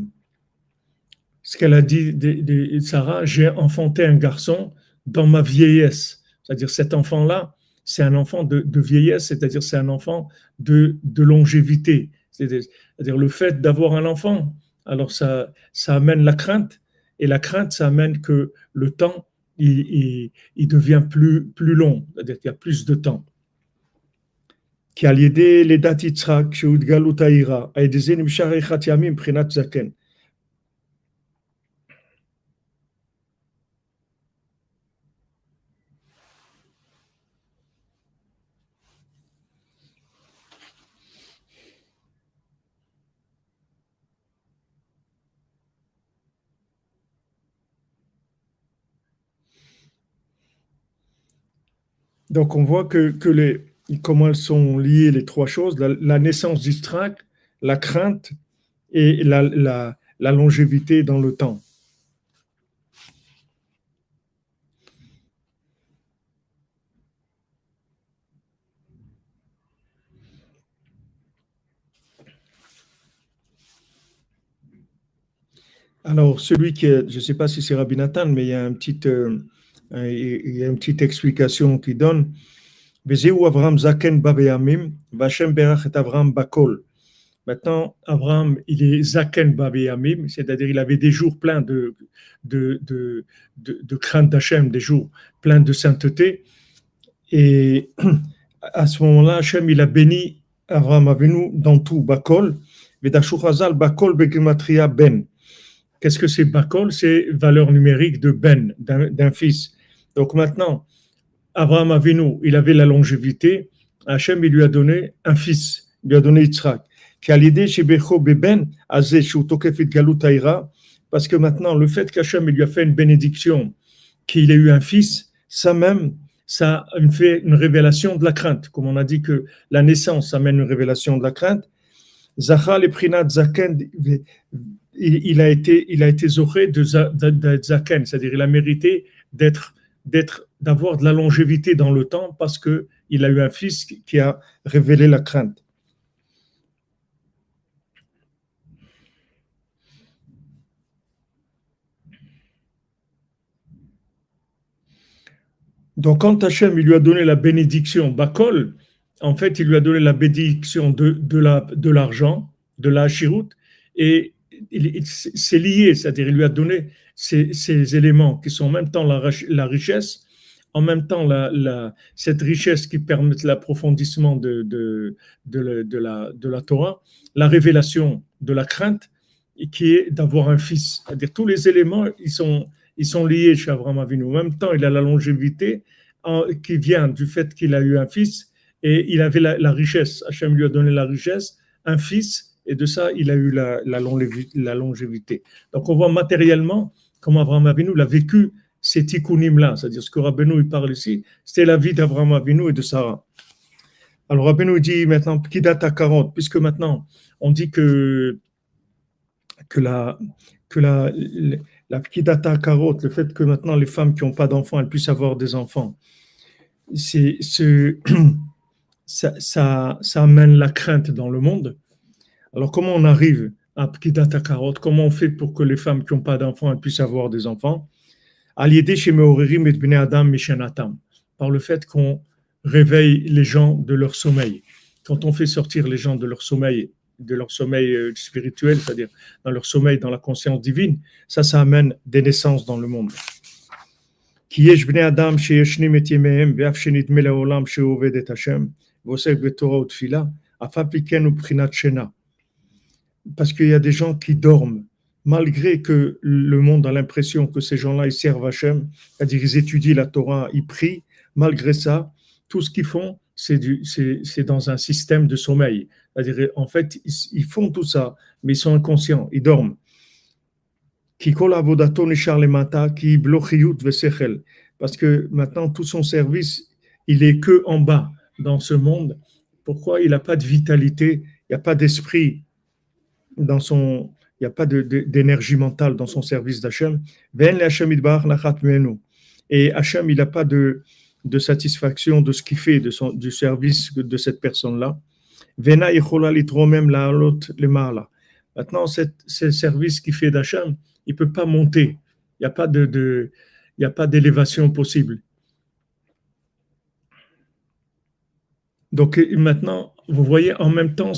Ce qu'elle a dit de Sarah, j'ai enfanté un garçon dans ma vieillesse. C'est-à-dire cet enfant-là, c'est un enfant de vieillesse, c'est-à-dire c'est un enfant de longévité. C'est-à-dire le fait d'avoir un enfant, alors ça amène la crainte, et la crainte, ça amène que le temps, il devient plus long, c'est-à-dire qu'il y a plus de temps. Qui a l'idée les dates Yitzhak, Sheud Galut Aïra, Aïdezé Nimshar Echat Yamim Prinat Zaken. Donc, on voit comment elles sont liées les trois choses, la naissance d'Israël, la crainte et la longévité dans le temps. Alors, celui je ne sais pas si c'est Rabbi Nathan, mais il y a une petite explication qui donne Avraham Zaken Babeyamim, Vachem Berach et Avraham Bakol. Maintenant, Abraham, il est Zaken Babeyamim, c'est-à-dire il avait des jours pleins de crainte d'Hachem, des jours pleins de sainteté. Et à ce moment-là, Hachem, il a béni Abraham Avinu dans tout, Bakol, Vedashuchazal Bakol Begimatria Ben. Qu'est-ce que c'est Bakol? C'est valeur numérique de Ben, d'un fils. Donc maintenant, Abraham Avinu, il avait la longévité. Hachem, il lui a donné un fils. Il lui a donné Yitzhak. Qui a l'idée chez Becho Beben, Azé, Shutokefit Galut Aïra, parce que maintenant, le fait qu'Hachem, il lui a fait une bénédiction, qu'il ait eu un fils, ça même, ça fait une révélation de la crainte. Comme on a dit que la naissance amène une révélation de la crainte. Zachal et Prinat Zaken, il a été zoré de Zaken, c'est-à-dire il a mérité d'avoir de la longévité dans le temps parce qu'il a eu un fils qui a révélé la crainte. Donc quand Hachem il lui a donné la bénédiction Bakol, en fait il lui a donné la bénédiction de l'argent, de la Hashirut, et c'est lié, c'est-à-dire il lui a donné ces éléments qui sont en même temps la richesse, en même temps cette richesse qui permet l'approfondissement de la Torah, la révélation de la crainte, et qui est d'avoir un fils. C'est-à-dire tous les éléments, ils sont liés chez Abraham Avinu. En même temps, il a la longévité qui vient du fait qu'il a eu un fils, et il avait la richesse. Hachem lui a donné la richesse, un fils, et de ça, il a eu la longévité. Donc, on voit matériellement comment Abraham Avinu l'a vécu ces tikkunim-là, c'est-à-dire ce que Rabbeinu il parle ici, c'était la vie d'Abraham Avinu et de Sarah. Alors, Rabbeinu dit maintenant, Pkidata 40, puisque maintenant, on dit que la Pkidata Karot, le fait que maintenant les femmes qui n'ont pas d'enfants, elles puissent avoir des enfants, ça amène la crainte dans le monde. Alors, comment on arrive Comment on fait pour que les femmes qui n'ont pas d'enfants puissent avoir des enfants? Par le fait qu'on réveille les gens de leur sommeil. Quand on fait sortir les gens de leur sommeil spirituel, c'est-à-dire dans leur sommeil, dans la conscience divine, ça amène des naissances dans le monde. Parce qu'il y a des gens qui dorment, malgré que le monde a l'impression que ces gens-là, ils servent Hachem, c'est-à-dire ils étudient la Torah, ils prient, malgré ça, tout ce qu'ils font, c'est dans un système de sommeil. C'est-à-dire, en fait, ils font tout ça, mais ils sont inconscients, ils dorment. Parce que maintenant, tout son service, il est que en bas, dans ce monde. Pourquoi? Il n'a pas de vitalité, il n'y a pas d'esprit dans son, il n'y a pas d'énergie mentale dans son service d'Hachem. Et Hachem, il n'a pas de satisfaction de ce qu'il fait, du service de cette personne-là. Maintenant, ce service qu'il fait d'Hachem, il ne peut pas monter. Il n'y a pas il n'y a pas d'élévation possible. Donc maintenant, vous voyez, en même temps,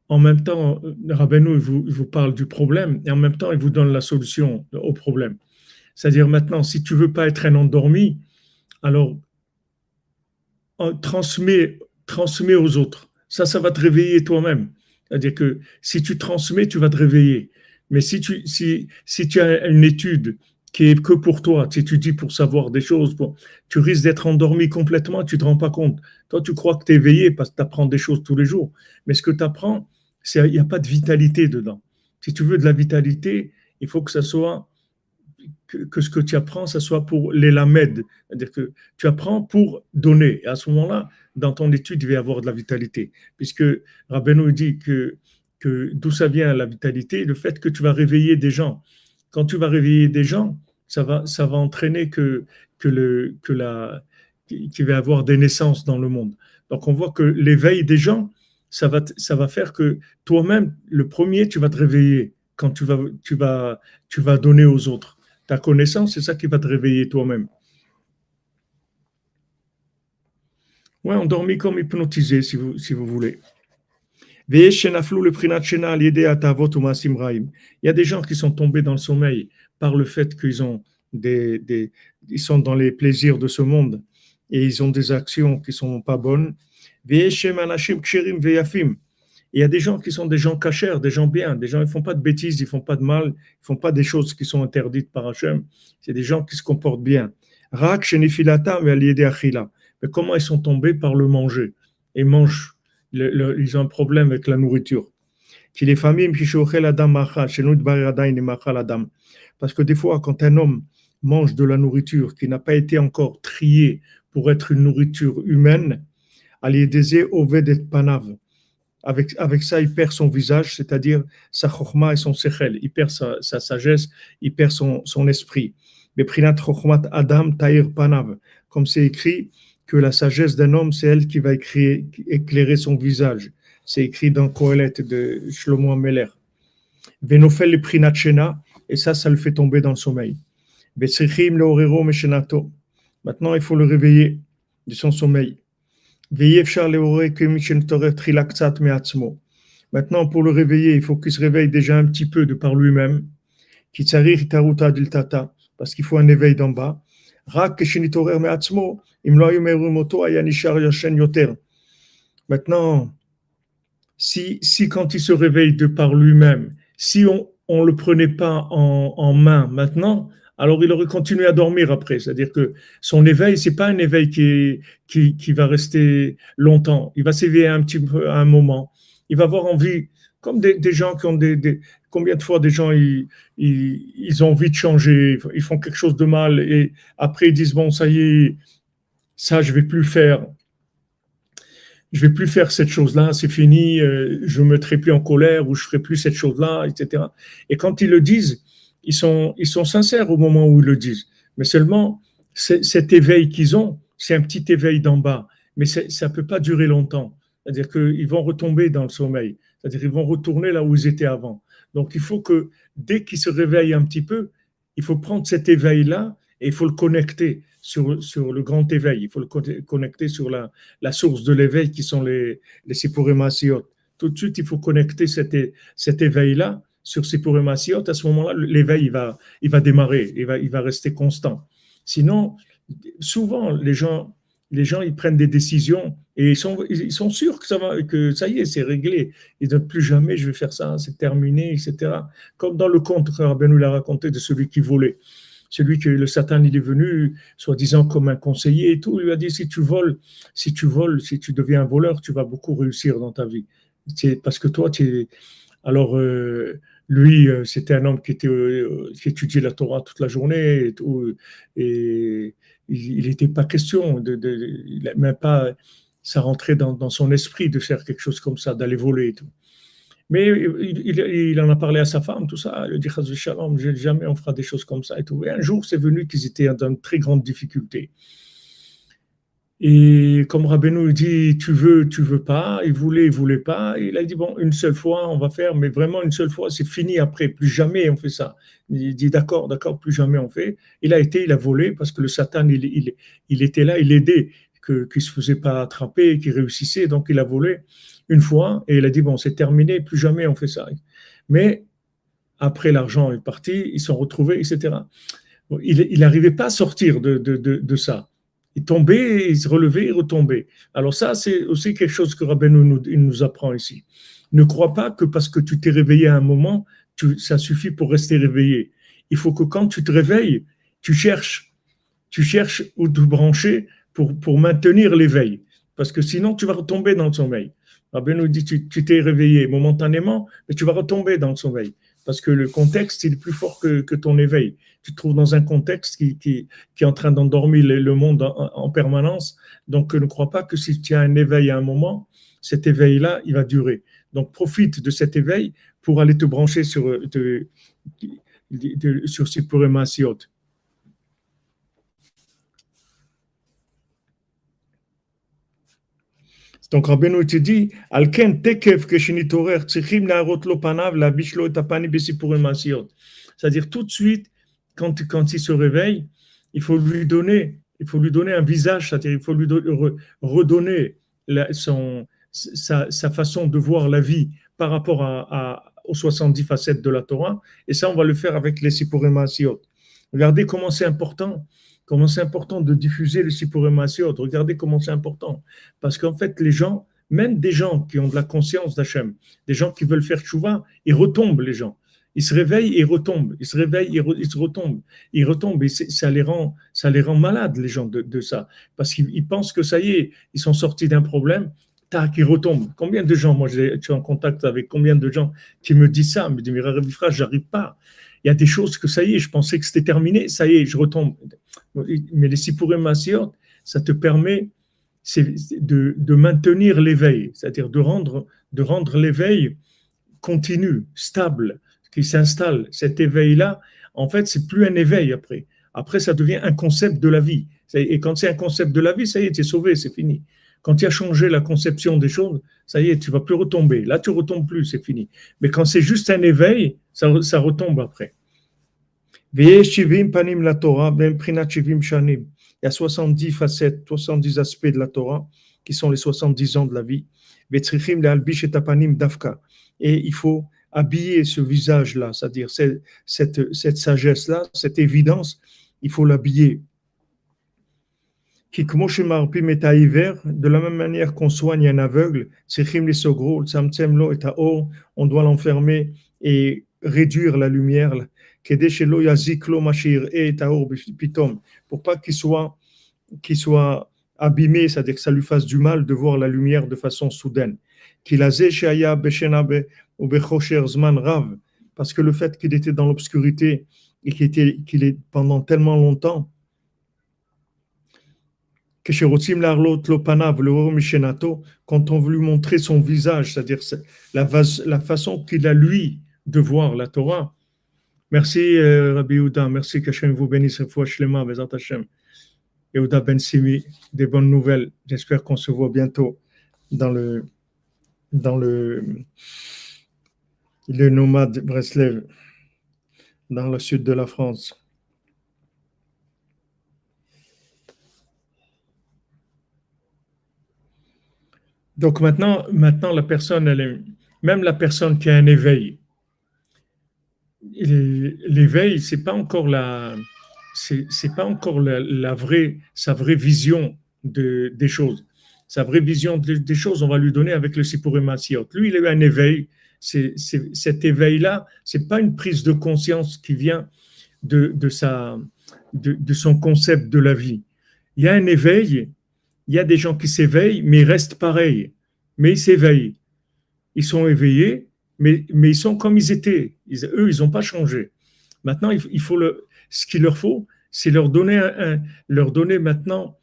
Rabbeinu il vous parle du problème et en même temps, il vous donne la solution au problème. C'est-à-dire maintenant, si tu ne veux pas être un endormi, alors transmets aux autres. Ça va te réveiller toi-même. C'est-à-dire que si tu transmets, tu vas te réveiller. Mais si tu as une étude qui est que pour toi, si tu dis pour savoir des choses, tu risques d'être endormi complètement, tu ne te rends pas compte. Toi, tu crois que tu es éveillé parce que tu apprends des choses tous les jours. Mais ce que tu apprends, il n'y a pas de vitalité dedans. Si tu veux de la vitalité, il faut que ça soit que ce que tu apprends, ça soit pour les lamed. C'est-à-dire que tu apprends pour donner. Et à ce moment-là, dans ton étude, il va y avoir de la vitalité. Puisque Rabbeinu dit que d'où ça vient la vitalité, le fait que tu vas réveiller des gens. Quand tu vas réveiller des gens, ça va entraîner qu'il va y avoir des naissances dans le monde. Donc on voit que l'éveil des gens, ça va faire que toi-même, le premier, tu vas te réveiller quand tu vas donner aux autres. Ta connaissance, c'est ça qui va te réveiller toi-même. Ouais, endormi comme hypnotisé, si vous voulez. Il y a des gens qui sont tombés dans le sommeil par le fait qu'ils ont ils sont dans les plaisirs de ce monde et ils ont des actions qui ne sont pas bonnes. Il y a des gens qui sont des gens cachers, des gens bien, des gens qui ne font pas de bêtises, ils ne font pas de mal, ils ne font pas des choses qui sont interdites par Hachem. C'est des gens qui se comportent bien. Mais comment ils sont tombés? Par le manger. Ils mangent. Ils ont un problème avec la nourriture. Parce que des fois, quand un homme mange de la nourriture qui n'a pas été encore triée pour être une nourriture humaine, avec ça, il perd son visage, c'est-à-dire sa chokhma et son sechel. Il perd sa sagesse, il perd son esprit. Comme c'est écrit, que la sagesse d'un homme, c'est elle qui va éclairer son visage. C'est écrit dans Kohelet de Shlomo Ameler. Venofel le prinat shena, et ça le fait tomber dans le sommeil. Betzrichim le orero meshenato. Maintenant, il faut le réveiller de son sommeil. Maintenant, pour le réveiller, il faut qu'il se réveille déjà un petit peu de par lui-même. Parce qu'il faut un éveil d'en bas. Maintenant, si quand il se réveille de par lui-même, si on le prenait pas en main maintenant, alors il aurait continué à dormir après. C'est-à-dire que son éveil, c'est pas un éveil qui va rester longtemps. Il va s'éveiller un petit peu à un moment. Il va avoir envie, comme des gens qui ont combien de fois des gens ils ont envie de changer, ils font quelque chose de mal et après ils disent bon ça y est, ça je vais plus faire cette chose-là, c'est fini, je me mettrai plus en colère ou je ferai plus cette chose-là, etc. Et quand ils le disent, ils sont sincères au moment où ils le disent. Mais seulement cet éveil qu'ils ont, c'est un petit éveil d'en bas, mais ça peut pas durer longtemps. C'est-à-dire qu'ils vont retomber dans le sommeil. C'est-à-dire ils vont retourner là où ils étaient avant. Donc il faut que dès qu'ils se réveillent un petit peu, il faut prendre cet éveil-là et il faut le connecter sur le grand éveil. Il faut le connecter sur la source de l'éveil qui sont les Sipurim Asiyot. Tout de suite, il faut connecter cet éveil-là sur Sipurim Asiyot. À ce moment-là, l'éveil il va démarrer, il va rester constant. Sinon, souvent, les gens, ils prennent des décisions et ils sont sûrs que ça y est, c'est réglé. Ils ne disent plus jamais, je vais faire ça, c'est terminé, etc. Comme dans le conte que Rabbeinu l'a raconté de celui qui volait. Celui que le Satan, il est venu, soi-disant comme un conseiller et tout, il lui a dit, si tu voles, si tu deviens un voleur, tu vas beaucoup réussir dans ta vie. C'est parce que toi, tu es... Alors, lui, c'était un homme qui étudiait la Torah toute la journée et tout, et il n'était pas question il même pas, ça rentrait dans son esprit de faire quelque chose comme ça, d'aller voler et tout. Mais il en a parlé à sa femme, tout ça. Il a dit, Chas Shalom, jamais on fera des choses comme ça et tout. Et un jour, c'est venu qu'ils étaient dans une très grande difficulté. Et comme Rabbeinu dit, tu veux pas, il voulait pas. Et il a dit, bon, une seule fois, on va faire, mais vraiment une seule fois, c'est fini après, plus jamais on fait ça. Il dit, d'accord, plus jamais on fait. Il a volé parce que le Satan, il était là, il aidait, qu'il ne se faisait pas attraper, qu'il réussissait, donc il a volé une fois et il a dit, bon, c'est terminé, plus jamais on fait ça. Mais après, l'argent est parti, ils sont retrouvés, etc. Bon, il n'arrivait pas à sortir de ça. Il tombait, il se relevait, il retombait. Alors ça, c'est aussi quelque chose que Rabbeinu nous apprend ici. Ne crois pas que parce que tu t'es réveillé à un moment, ça suffit pour rester réveillé. Il faut que quand tu te réveilles, tu cherches où te brancher pour maintenir l'éveil. Parce que sinon, tu vas retomber dans le sommeil. Rabbeinu dit, tu t'es réveillé momentanément, mais tu vas retomber dans le sommeil. Parce que le contexte, il est plus fort que ton éveil. Tu te trouves dans un contexte qui est en train d'endormir le monde en permanence. Donc, ne crois pas que si tu as un éveil à un moment, cet éveil-là, il va durer. Donc, profite de cet éveil pour aller te brancher sur Sipurim Asiyot. Donc, Rabbeinu te dit, Alken tekev keshinitorer tzrichim laarot lo panav labish lo et apani besipurim asiyot. C'est-à-dire tout de suite, quand il se réveille, il faut lui donner un visage, c'est-à-dire il faut lui redonner sa façon de voir la vie par rapport aux 70 facettes de la Torah. Et ça, on va le faire avec les sipurim asiyot. Regardez comment c'est important de diffuser le Sipurim Asiyot. Regardez comment c'est important. Parce qu'en fait, les gens, même des gens qui ont de la conscience d'Hachem, des gens qui veulent faire tchouva, ils retombent, les gens. Ils se réveillent et retombent. Ils se réveillent et ils se retombent. Ils retombent et ça les rend malades, les gens, de ça. Parce qu'ils pensent que ça y est, ils sont sortis d'un problème. Tac, ils retombent. Combien de gens, moi, je suis en contact avec combien de gens qui me disent ça, me disent, mais Rabbi Frère, j'arrive pas. Il y a des choses que ça y est, je pensais que c'était terminé, ça y est, je retombe. Mais les Sipurim Asiyot, ça te permet de maintenir l'éveil, c'est-à-dire de rendre l'éveil continu, stable, qui s'installe. Cet éveil-là, en fait, c'est plus un éveil après. Après, ça devient un concept de la vie. Et quand c'est un concept de la vie, ça y est, tu es sauvé, c'est fini. Quand tu as changé la conception des choses, ça y est, tu ne vas plus retomber. Là, tu ne retombes plus, c'est fini. Mais quand c'est juste un éveil, ça retombe après. Il y a 70 facettes, 70 aspects de la Torah, qui sont les 70 ans de la vie. Et il faut habiller ce visage-là, c'est-à-dire cette sagesse-là, cette évidence, il faut l'habiller. De la même manière qu'on soigne un aveugle, on doit l'enfermer et réduire la lumière pour pas qu'il soit abîmé, c'est-à-dire que ça lui fasse du mal de voir la lumière de façon soudaine. Parce que le fait qu'il était dans l'obscurité et qu'il est pendant tellement longtemps, quand on veut lui montrer son visage, c'est-à-dire la façon qu'il a lui de voir la Torah. Merci Rabbi Yehuda, merci qu'Hachem vous bénisse, Refoua Shlema, Bezat Hashem. Yehuda Ben Simi, des bonnes nouvelles. J'espère qu'on se voit bientôt dans le dans le nomade Breslev, dans le sud de la France. Donc maintenant la personne, même la personne qui a un éveil, l'éveil, c'est pas encore la vraie, sa vraie vision des choses. Sa vraie vision des choses, on va lui donner avec le Sipuré Massiot. Lui, il a eu un éveil. Cet éveil-là, c'est pas une prise de conscience qui vient de son concept de la vie. Il y a un éveil, il y a des gens qui s'éveillent, mais ils restent pareils. Mais ils s'éveillent. Ils sont éveillés, mais ils sont comme ils étaient. Eux, ils n'ont pas changé. Maintenant, ce qu'il leur faut, c'est leur donner maintenant,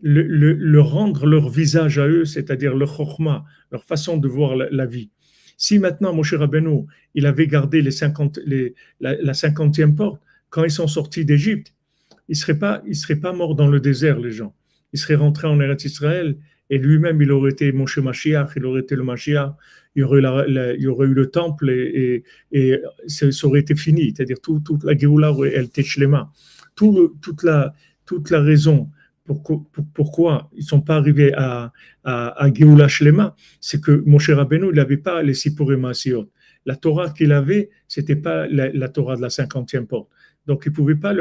leur rendre leur visage à eux, c'est-à-dire leur chorma, leur façon de voir la vie. Si maintenant, Moshe Rabbeinu, il avait gardé la 50e porte, quand ils sont sortis d'Égypte, ils seraient pas morts dans le désert, les gens. Ils seraient rentrés en Eretz Israël et lui-même, il aurait été Moshe Mashiach, il aurait été le Mashiach, il y aurait eu le temple et ça aurait été fini. C'est-à-dire toute la Géoula, elle était shlema. Toute la raison pourquoi ils ne sont pas arrivés à Géoula shlema, c'est que Moshe Rabbeinu, il n'avait pas les Sipurei Maasiot. La Torah qu'il avait, ce n'était pas la Torah de la 50e porte. Donc, il ne pouvait pas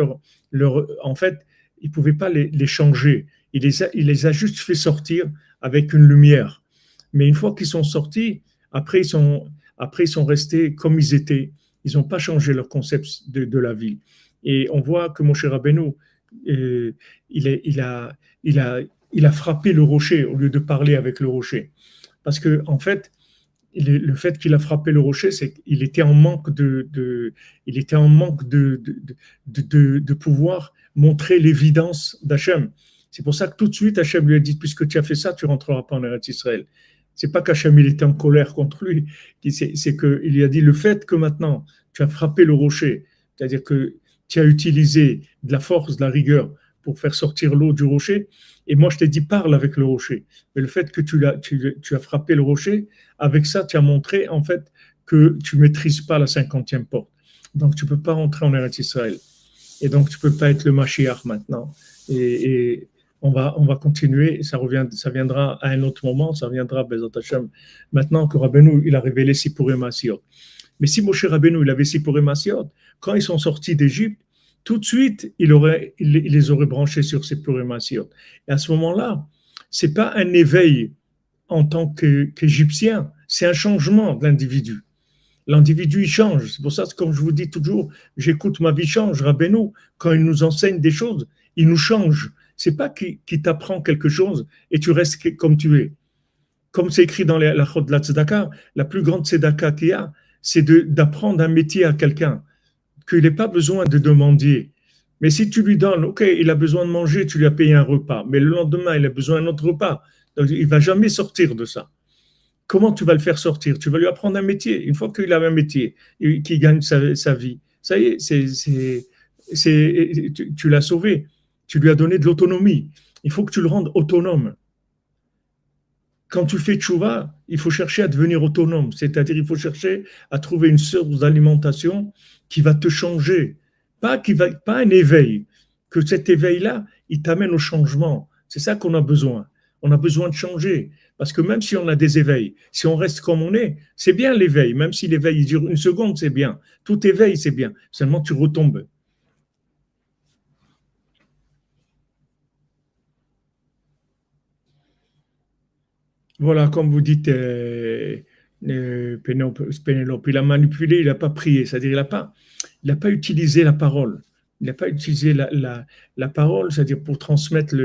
en fait, il pouvait pas les changer. Il les a juste fait sortir avec une lumière. Mais une fois qu'ils sont sortis, après ils sont restés comme ils étaient. Ils n'ont pas changé leur concept de la vie. Et on voit que Moshe Rabbeinu, il a frappé le rocher au lieu de parler avec le rocher. Parce que, en fait, le fait qu'il a frappé le rocher, c'est qu'il était en manque il était en manque de pouvoir montrer l'évidence d'Hachem. C'est pour ça que tout de suite, Hachem lui a dit, puisque tu as fait ça, tu ne rentreras pas en Eretz Israël. C'est pas qu'Hachem il était en colère contre lui, c'est qu'il lui a dit le fait que maintenant tu as frappé le rocher, c'est-à-dire que tu as utilisé de la force, de la rigueur pour faire sortir l'eau du rocher, et moi je t'ai dit parle avec le rocher. Mais le fait que tu as frappé le rocher, avec ça tu as montré en fait que tu ne maîtrises pas la 50e porte. Donc tu ne peux pas rentrer en Eretz Israël. Et donc tu ne peux pas être le Mashiach maintenant. Et on va continuer, ça viendra à un autre moment, ça viendra Bezat Hashem. Maintenant que Rabbeinu, il a révélé Sipurei Maasiot. Mais si Moshe Rabbeinu, il avait Sipurei Maasiot, quand ils sont sortis d'Égypte, tout de suite, il les aurait branchés sur Sipurei Maasiot. Et à ce moment-là, c'est pas un éveil en tant qu'Égyptien, c'est un changement de l'individu. L'individu, il change. C'est pour ça que, comme je vous dis toujours, j'écoute ma vie change. Rabbeinu, quand il nous enseigne des choses, il nous change. C'est pas qu'il t'apprend quelque chose et tu restes comme tu es. Comme c'est écrit dans la Chod de la Tzedaka, la plus grande Tzedaka qu'il y a, c'est d'apprendre un métier à quelqu'un, qu'il n'ait pas besoin de demander. Mais si tu lui donnes, ok, il a besoin de manger, tu lui as payé un repas, mais le lendemain, il a besoin d'un autre repas. Donc, il ne va jamais sortir de ça. Comment tu vas le faire sortir? Tu vas lui apprendre un métier. Une fois qu'il a un métier, qu'il gagne sa vie, ça y est, tu l'as sauvé. Tu lui as donné de l'autonomie. Il faut que tu le rendes autonome. Quand tu fais tchouva, il faut chercher à devenir autonome. C'est-à-dire, il faut chercher à trouver une source d'alimentation qui va te changer. Pas un éveil. Que cet éveil-là, il t'amène au changement. C'est ça qu'on a besoin. On a besoin de changer. Parce que même si on a des éveils, si on reste comme on est, c'est bien l'éveil. Même si l'éveil il dure une seconde, c'est bien. Tout éveil, c'est bien. Seulement, tu retombes. Voilà, comme vous dites, Pénélope, il a manipulé, il n'a pas prié, c'est-à-dire il a pas utilisé la parole. Il n'a pas utilisé la parole, c'est-à-dire pour transmettre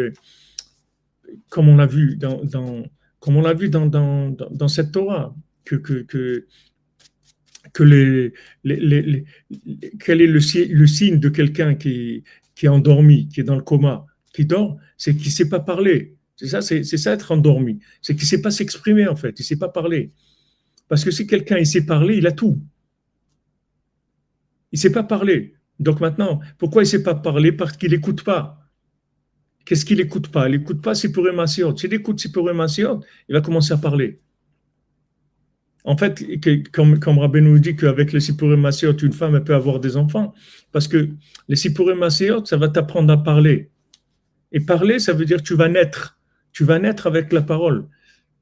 comme on l'a vu comme on l'a vu dans cette Torah, que, que quel est le signe de quelqu'un qui est endormi, qui est dans le coma, qui dort, c'est qu'il ne sait pas parler. C'est ça être endormi. C'est qu'il ne sait pas s'exprimer en fait, il ne sait pas parler. Parce que si quelqu'un il sait parler, il a tout. Il ne sait pas parler. Donc maintenant, pourquoi il ne sait pas parler? Parce qu'il n'écoute pas. Qu'est-ce qu'il n'écoute pas? Il n'écoute pas Sipurei Maasiot. S'il écoute Sipurei Maasiot, il va commencer à parler. En fait, comme Rabbi nous dit qu'avec les Sippurim Maasiyot, une femme elle peut avoir des enfants, parce que les Sippurim Maasiyot, ça va t'apprendre à parler. Et parler, ça veut dire que tu vas naître. Tu vas naître avec la parole.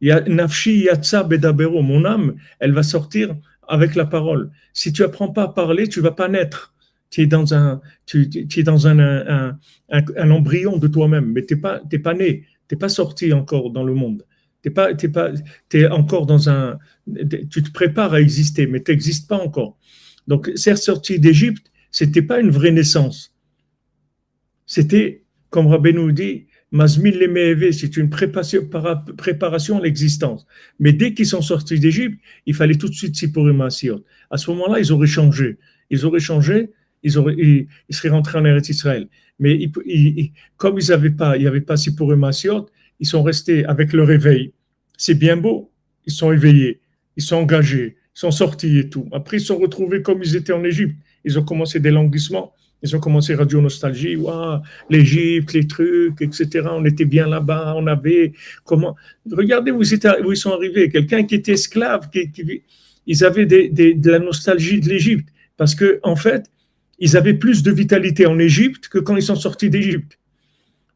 Nafshi yatsa bedabero, mon âme, elle va sortir avec la parole. Si tu apprends pas à parler, tu vas pas naître. Tu es dans tu es dans un embryon de toi-même, mais t'es pas né, t'es pas sorti encore dans le monde. T'es encore dans tu te prépares à exister, mais tu n'existes pas encore. Donc, c'est sorti d'Égypte, c'était pas une vraie naissance. C'était, comme Rabbi nous dit, Mazmil le Me'eve, c'est une préparation à l'existence. Mais dès qu'ils sont sortis d'Égypte, il fallait tout de suite Sipporim Maasiyot. À ce moment-là, ils auraient changé. Ils auraient changé, ils seraient rentrés en Eretz Israël. Mais comme il n'y avait pas Sipporim Maasiyot, ils sont restés avec le réveil. C'est bien beau. Ils sont éveillés, ils sont engagés, ils sont sortis et tout. Après, ils se sont retrouvés comme ils étaient en Égypte. Ils ont commencé des languissements. Ils ont commencé Radio Nostalgie, wow, l'Égypte, les trucs, etc. On était bien là-bas, on avait comment. Regardez où ils sont arrivés. Quelqu'un qui était esclave, ils avaient de la nostalgie de l'Égypte parce que en fait, ils avaient plus de vitalité en Égypte que quand ils sont sortis d'Égypte.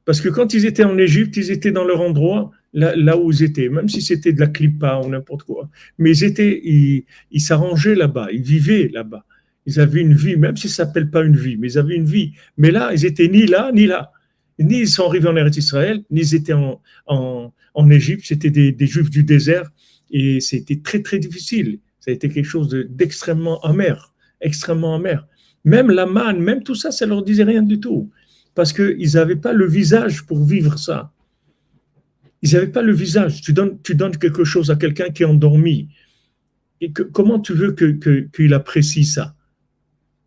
Parce que quand ils étaient en Égypte, ils étaient dans leur endroit, là où ils étaient, même si c'était de la clipa ou n'importe quoi. Mais ils s'arrangeaient là-bas, ils vivaient là-bas. Ils avaient une vie, même si ça ne s'appelle pas une vie, mais ils avaient une vie. Mais là, ils étaient ni là, ni là. Ni ils sont arrivés en Eretz Israël, ni ils étaient en Égypte. C'était des Juifs du désert. Et c'était très, très difficile. Ça a été quelque chose d'extrêmement amer. Extrêmement amer. Même la manne, même tout ça, ça ne leur disait rien du tout. Parce qu'ils n'avaient pas le visage pour vivre ça. Ils n'avaient pas le visage. Tu donnes quelque chose à quelqu'un qui est endormi. Et comment tu veux qu'il apprécie ça?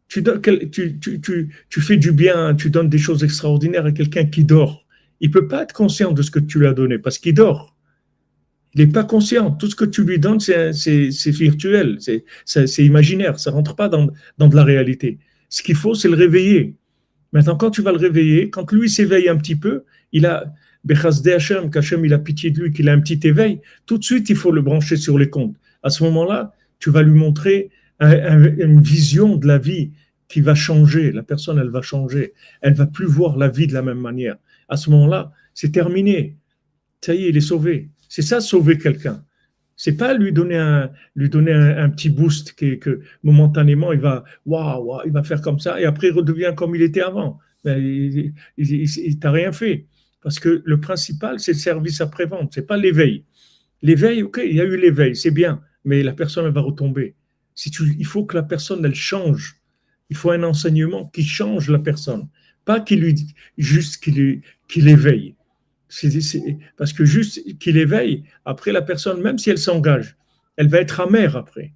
Tu fais du bien, tu donnes des choses extraordinaires à quelqu'un qui dort. Il ne peut pas être conscient de ce que tu lui as donné parce qu'il dort. Il n'est pas conscient. Tout ce que tu lui donnes, c'est virtuel, c'est imaginaire, ça ne rentre pas dans de la réalité. Ce qu'il faut, c'est le réveiller. Maintenant, quand tu vas le réveiller, quand lui s'éveille un petit peu, il a qu'Hachem, il a pitié de lui, qu'il a un petit éveil, tout de suite, il faut le brancher sur les comptes. À ce moment-là, tu vas lui montrer une vision de la vie qui va changer. La personne, elle va changer. Elle va plus voir la vie de la même manière. À ce moment-là, c'est terminé. Ça y est, il est sauvé. C'est ça, sauver quelqu'un. C'est pas lui donner un petit boost que momentanément il va faire comme ça et après il redevient comme il était avant. Mais il t'a rien fait parce que le principal c'est le service après-vente, c'est pas l'éveil. L'éveil, ok, il y a eu l'éveil, c'est bien, mais la personne elle va retomber. Il faut que la personne elle change. Il faut un enseignement qui change la personne, pas juste qui l'éveille. Parce que juste qu'il éveille, après la personne, même si elle s'engage, elle va être amère après.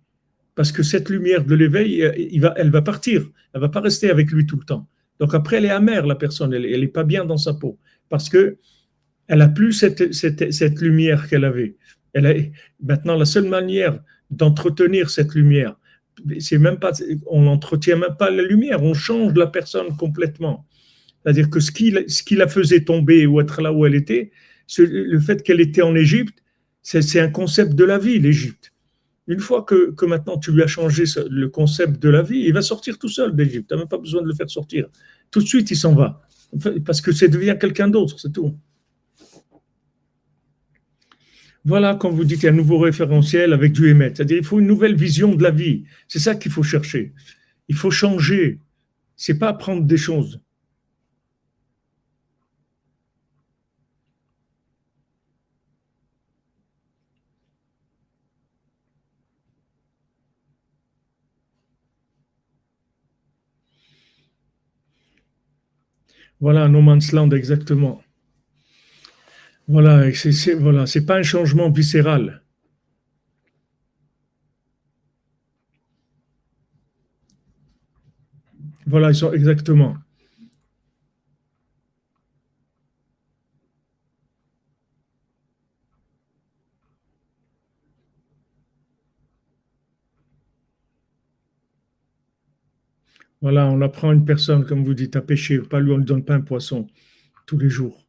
Parce que cette lumière de l'éveil, elle va partir. Elle va pas rester avec lui tout le temps. Donc après, elle est amère, la personne. Elle est pas bien dans sa peau. Parce que elle a plus cette lumière qu'elle avait. Maintenant, la seule manière d'entretenir cette lumière, c'est même pas, on n'entretient même pas la lumière, on change la personne complètement. C'est-à-dire que ce qui la faisait tomber ou être là où elle était, le fait qu'elle était en Égypte, c'est un concept de la vie, l'Égypte. Une fois que maintenant tu lui as changé le concept de la vie, il va sortir tout seul d'Égypte. Tu n'as même pas besoin de le faire sortir. Tout de suite, il s'en va. Parce que ça devient quelqu'un d'autre, c'est tout. Voilà, comme vous dites, un nouveau référentiel avec du émet. C'est-à-dire qu'il faut une nouvelle vision de la vie. C'est ça qu'il faut chercher. Il faut changer. C'est pas apprendre des choses. Voilà, No Man's Land, exactement. Voilà, voilà, c'est pas un changement viscéral. Voilà, ils sont exactement. Voilà, on apprend à une personne, comme vous dites, à pêcher. Pas lui, on ne lui donne pas un poisson tous les jours.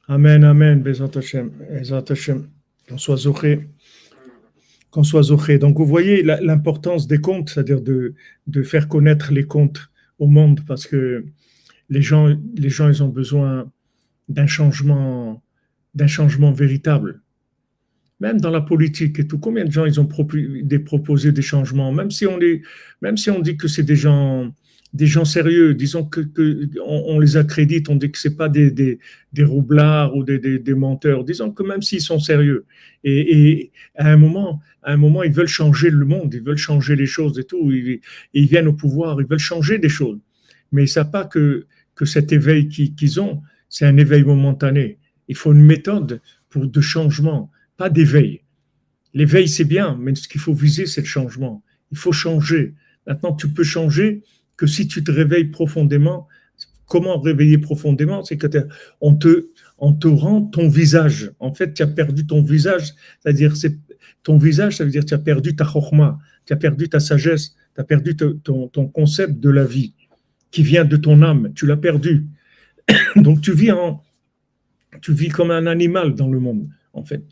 Amen, amen, Bezat Hashem, Bezat Hashem. Qu'on soit zoché, qu'on soit zoché. Donc, vous voyez l'importance des contes, c'est-à-dire de faire connaître les contes au monde, parce que les gens, ils ont besoin d'un changement, d'un changement véritable. Même dans la politique et tout, combien de gens ils ont proposé des changements, même si on dit que c'est des gens sérieux, disons on les accrédite, on dit que c'est pas des roublards ou des menteurs, disons que même s'ils sont sérieux, et à un moment, ils veulent changer le monde, ils veulent changer les choses et tout, ils viennent au pouvoir, ils veulent changer des choses, mais ils ne savent pas que cet éveil qu'ils ont, c'est un éveil momentané. Il faut une méthode de changement, pas d'éveil. L'éveil, c'est bien, mais ce qu'il faut viser, c'est le changement. Il faut changer. Maintenant, tu peux changer que si tu te réveilles profondément. Comment réveiller profondément? C'est que on te rend ton visage. En fait, tu as perdu ton visage. C'est-à-dire, ton visage, ça veut dire que tu as perdu ta chorma, tu as perdu ta sagesse, tu as perdu ton concept de la vie qui vient de ton âme. Tu l'as perdu. Donc, tu vis comme un animal dans le monde, en fait.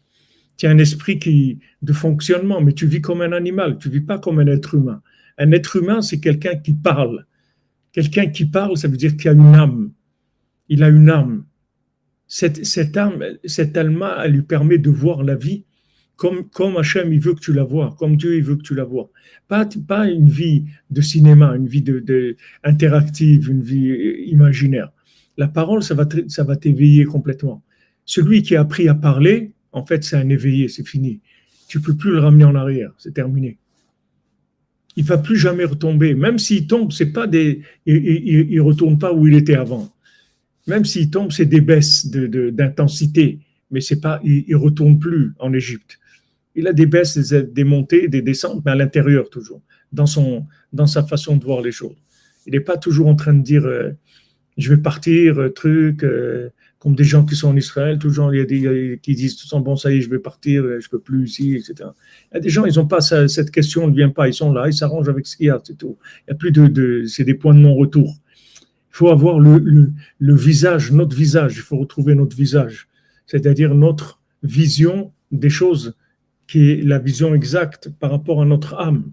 Tu as un esprit de fonctionnement, mais tu vis comme un animal, tu vis pas comme un être humain. Un être humain, c'est quelqu'un qui parle. Quelqu'un qui parle, ça veut dire qu'il a une âme. Il a une âme. Cette âme, cette alma, elle lui permet de voir la vie comme Hachem, il veut que tu la vois, comme Dieu, il veut que tu la vois. Pas une vie de cinéma, une vie interactive, une vie imaginaire. La parole, ça va t'éveiller complètement. Celui qui a appris à parler, en fait, c'est un éveillé, c'est fini. Tu ne peux plus le ramener en arrière, c'est terminé. Il ne va plus jamais retomber. Même s'il tombe, c'est pas il retourne pas où il était avant. Même s'il tombe, c'est des baisses d'intensité, mais c'est pas, il retourne plus en Égypte. Il a des baisses, des montées, des descentes, mais à l'intérieur toujours, dans sa façon de voir les choses. Il n'est pas toujours en train de dire je vais partir, comme des gens qui sont en Israël, toujours il y a des qui disent tout bon, ça y est, je vais partir, je peux plus ici, etc. Il y a des gens, ils n'ont pas cette question, ne vient pas, ils sont là, ils s'arrangent avec ce qu'il y a, c'est tout. Il y a plus c'est des points de non-retour. Il faut avoir le visage, notre visage, il faut retrouver notre visage, c'est-à-dire notre vision des choses, qui est la vision exacte par rapport à notre âme.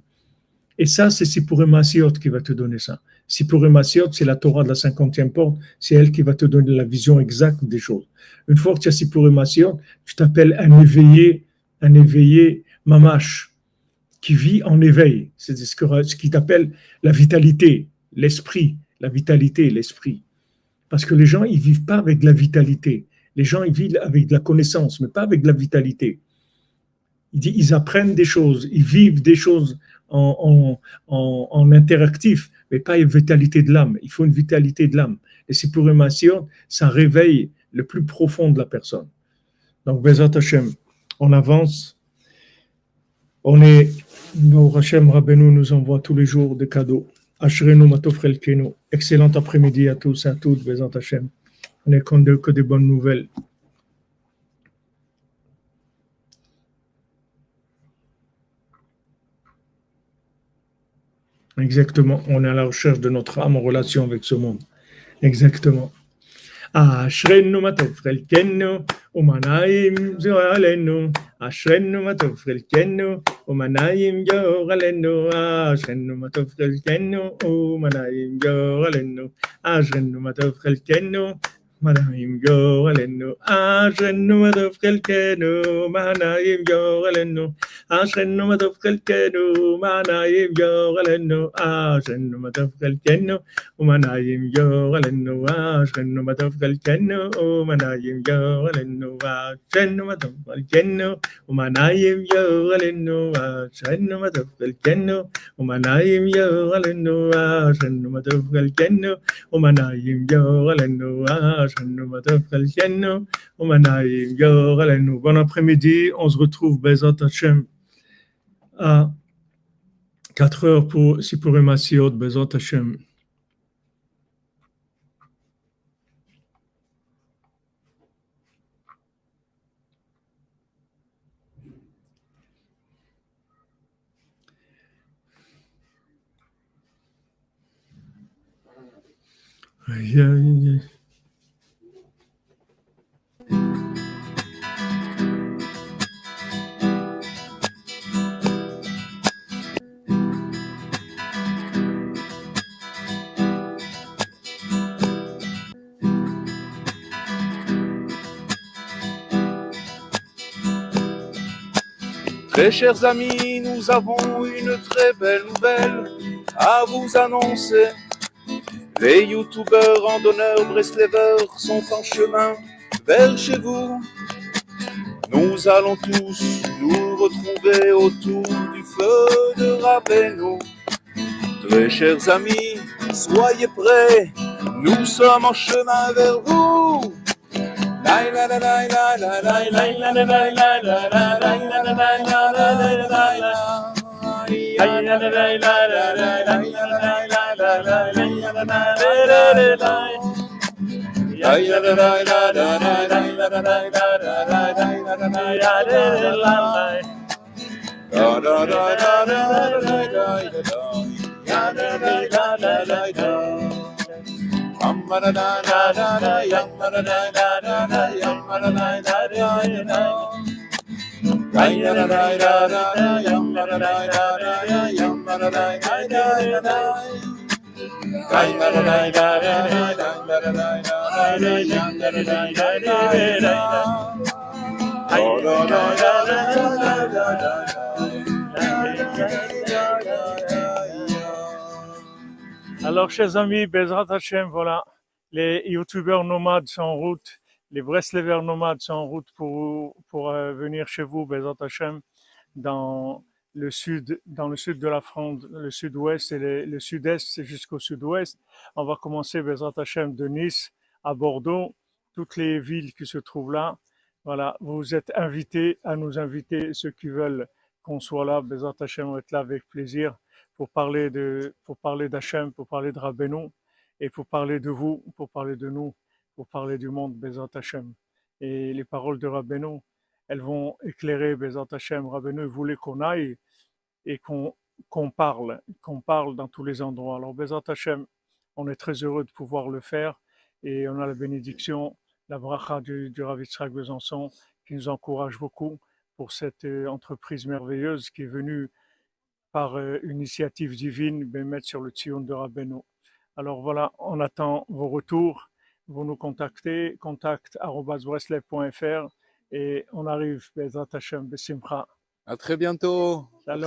Et ça, c'est Sipuré Maasiot qui va te donner ça. Sipuré Maasiot, c'est la Torah de la 50e porte, c'est elle qui va te donner la vision exacte des choses. Une fois que tu as Sipuré Maasiot, tu t'appelles un éveillé mamash, qui vit en éveil. C'est ce qui t'appelle la vitalité, l'esprit, la vitalité, l'esprit. Parce que les gens, ils vivent pas avec de la vitalité. Les gens, ils vivent avec de la connaissance, mais pas avec de la vitalité. Ils apprennent des choses, ils vivent des choses en interactif, mais pas une vitalité de l'âme. Il faut une vitalité de l'âme. Et c'est pour émotion, ça réveille le plus profond de la personne. Donc, Bezat Hashem, on avance. Hashem Rabbeinu nous envoie tous les jours des cadeaux. Ashrenu Matofrel Kenu. Excellent après-midi à tous et à toutes, Bezat Hashem. On n'est que des bonnes nouvelles. Exactement. On est à la recherche de notre âme en relation avec ce monde. Exactement. אשרנו מה טוב חלקנו ומנעים ג'ור עלינו אשרנו מה טוב חלקנו ומנעים ג'ור עלינו אשרנו מה טוב חלקנו ומנעים ג'ור עלינו אשרנו מה טוב חלקנו מנעים ג'ור עלינו אשרנו מה טוב חלקנו מנעים ג'ור עלינו אשרנו מה טוב חלקנו מנעים ג'ור עלינו אשרנו מה טוב חלקנו ومنايم جوغلنو واشغنو مدف الجنو ومنايم جوغلنو واشغنو مدف الجنو ومنايم جوغلنو واشغنو مدف الجنو ومنايم جوغلنو واشغنو مدف الجنو ومنايم جوغلنو واشغنو مدف الجنو ومنايم جوغلنو. Bon après-midi, on se retrouve Bezat Hashem à 4 heures pour Sipuré Maasiot, Bezat Hashem. Aïe, aïe, aïe. Très chers amis, nous avons une très belle nouvelle à vous annoncer. Les youtubeurs randonneurs Breslevers sont en chemin vers chez vous. Nous allons tous nous retrouver autour du feu de Rabbeinu. Très chers amis, soyez prêts, nous sommes en chemin vers vous. Alors, chers amis, Bezrat Hashem, voilà, les youtubeurs nomades sont en route, les Breslevers nomades sont en route pour venir chez vous, Bezrat Hashem, dans le sud de la France, le sud-ouest et le sud-est jusqu'au sud-ouest. On va commencer, Bezrat Hashem, de Nice à Bordeaux, toutes les villes qui se trouvent là. Voilà, vous êtes invités à nous inviter, ceux qui veulent qu'on soit là, Bezrat Hashem, on va être là avec plaisir pour parler d'Hachem, pour parler de Rabbeinu, et pour parler de vous, pour parler de nous, pour parler du monde, Bezrat Hashem. Et les paroles de Rabbeinu, elles vont éclairer Bezrat Hashem. Rabbeinu voulait qu'on aille et qu'on parle dans tous les endroits. Alors Bezrat Hashem, on est très heureux de pouvoir le faire, et on a la bénédiction, la bracha du Rav Yitzhak Besançon, qui nous encourage beaucoup pour cette entreprise merveilleuse qui est venue par initiative divine, mettre sur le Tzion de Rabbeinu. Alors voilà, on attend vos retours, vous nous contactez, contact@breslev.fr, et on arrive, Bezrat Hashem, Besimcha. À très bientôt. Shalom.